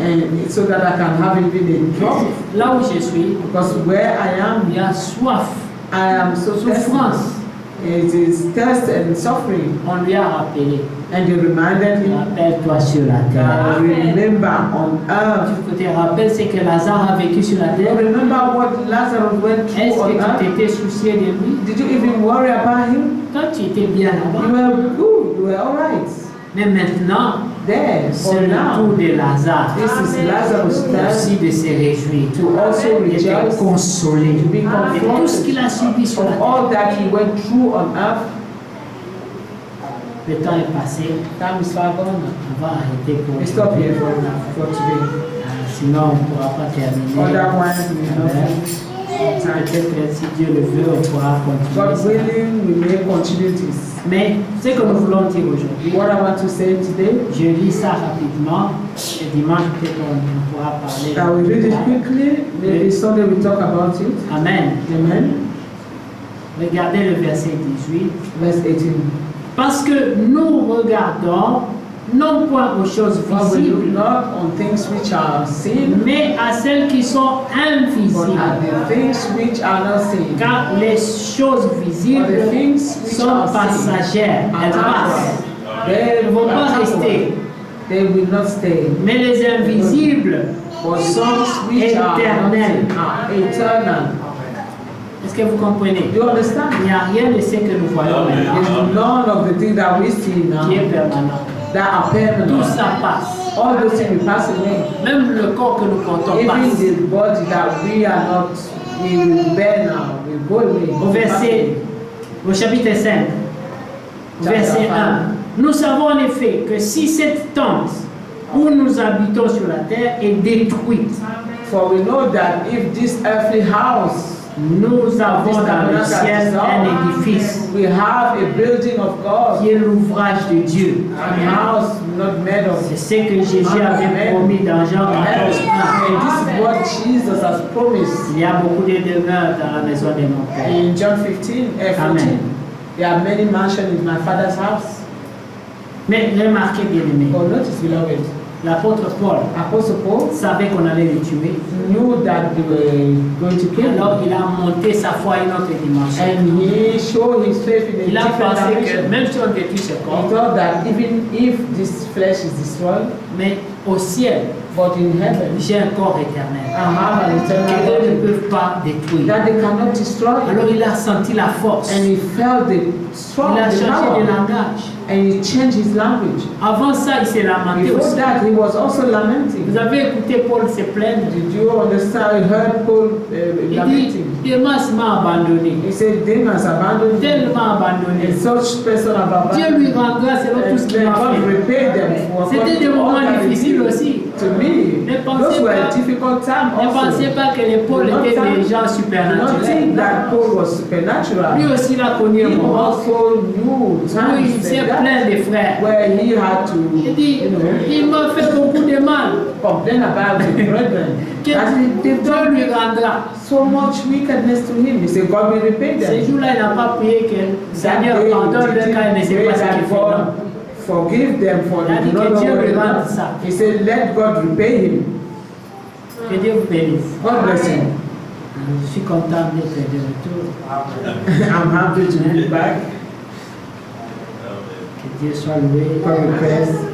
and so that I can have even a drop. là où je suis, Because where I am, il y a soif, I am so souffrance. thirsty. It is thirst and suffering. On lui a rappelé, And he reminded him rappelle-toi sur la terre. that remember on earth. Tu te rappelles ce que Lazare a vécu sur la You terre? remember what Lazarus went Est-ce through on que tu earth? t'étais soucié de lui? Did you even worry about him? Toi, tu étais bien You là-bas. were good, you were alright. Mais maintenant, There, c'est for le tour now, de Lazare this is Lazarus' aussi turn de se réjouir, to also d'être rejoice, consolé to be de tout ce qu'il a subi sur la from terre. all that he went through on earth. Le temps est passé, Time is far gone. on va arrêter pour We stop here for today. Sinon, on ne pourra pas terminer. Otherwise, we will not finish. Peut-être si Dieu le veut, on pourra God continuer. willing, we may continue this. Mais ce que nous voulons dire aujourd'hui, What I want to say today, je lis ça rapidement et dimanche peut-être on pourra parler. I will read it quickly. Maybe Sunday we talk about it. Amen. Amen. Regardez le verset 18. Verse 18. Parce que nous regardons non point aux choses For we look visibles, not on things which are seen, mais à celles qui sont but at invisibles. the things which are not seen. Car les choses For the visibles things which sont are seen passagères, are elles passent. temporal. They Elles ne vont pas are rester. temporal. They will not stay. Mais les invisibles For things which are not éternels. seen are eternal. Est-ce que vous comprenez? Do you understand? Il n'y a rien de ce que nous voyons maintenant There's none of the things that we see now qui est permanent. that are Tout permanent. ça passe. All those things will pass away. Même le corps que nous portons Even passe. the body that we are not, we will bear now, will go away. Au verset, au chapitre 5, verset 1. Nous savons en effet que si cette tente où nous habitons sur la terre est détruite, For we know that if this earthly house, nous avons dans le ciel un édifice we have a building of God, qui est l'ouvrage de Dieu. a house not made of. C'est ce que Jésus avait promis dans Jean 14, 1. And this is what Jesus has promised Il y a beaucoup de demeures dans la maison de mon Père. in John 14. Amen. There are many mansions in my Father's house. Mais remarquez bien aimé, Oh, notice, beloved, l'apôtre Paul Apostle Paul savait qu'on allait le tuer. knew that they were going to kill him. Alors il a monté sa foi à une autre dimension. And he showed his faith in a Il a different pensé que dimension. même si on détruit ce He corps, thought that even if this flesh is destroyed, mais au ciel, but in heaven j'ai un corps éternel I have an que eternal eux ne body peuvent pas détruire. that they cannot destroy. Alors il a senti la force. And he felt the Il strong, a the changé de power, langage. and he changed his language. Avant ça, il s'est lamenté Before aussi. that, he was also lamenting. Vous avez écouté Paul se plaindre. Did you understand? You heard Paul Il dit, lamenting. Demas m'a abandonné. He said, Demas abandoned me. Tellement abandonné. And such person have Dieu abandoned lui me. rendra selon tout ce And qu'il then a God fait. repaid them for C'était des all moments that they difficiles did. aussi. To me, Ne pensez those were pas- difficult times Ne also. pensez pas que les Paul Do not étaient think- des gens do not supernaturels. think that Paul was supernatural. Lui aussi, il a connu un He moment also knew où il times s'est like that, plaint des frères. where he had to, Il dit, you know, il m'a fait beaucoup de mal. complain about the brethren. Que And they've Dieu done lui rendra. so much wickedness to him. He said, God will repay Ces them. jours-là, il n'a pas prié que That Seigneur day, pardonne-le he quand il ne sait prayed pas ce qu'il that fait. God Non. forgive them for Il a they dit do not que know Dieu what lui they rende do. ça. He said, let God repay him. Que Dieu vous bénisse. God bless him. Je suis content d'être de retour. I'm happy to be back. Que Dieu soit loué. God bless.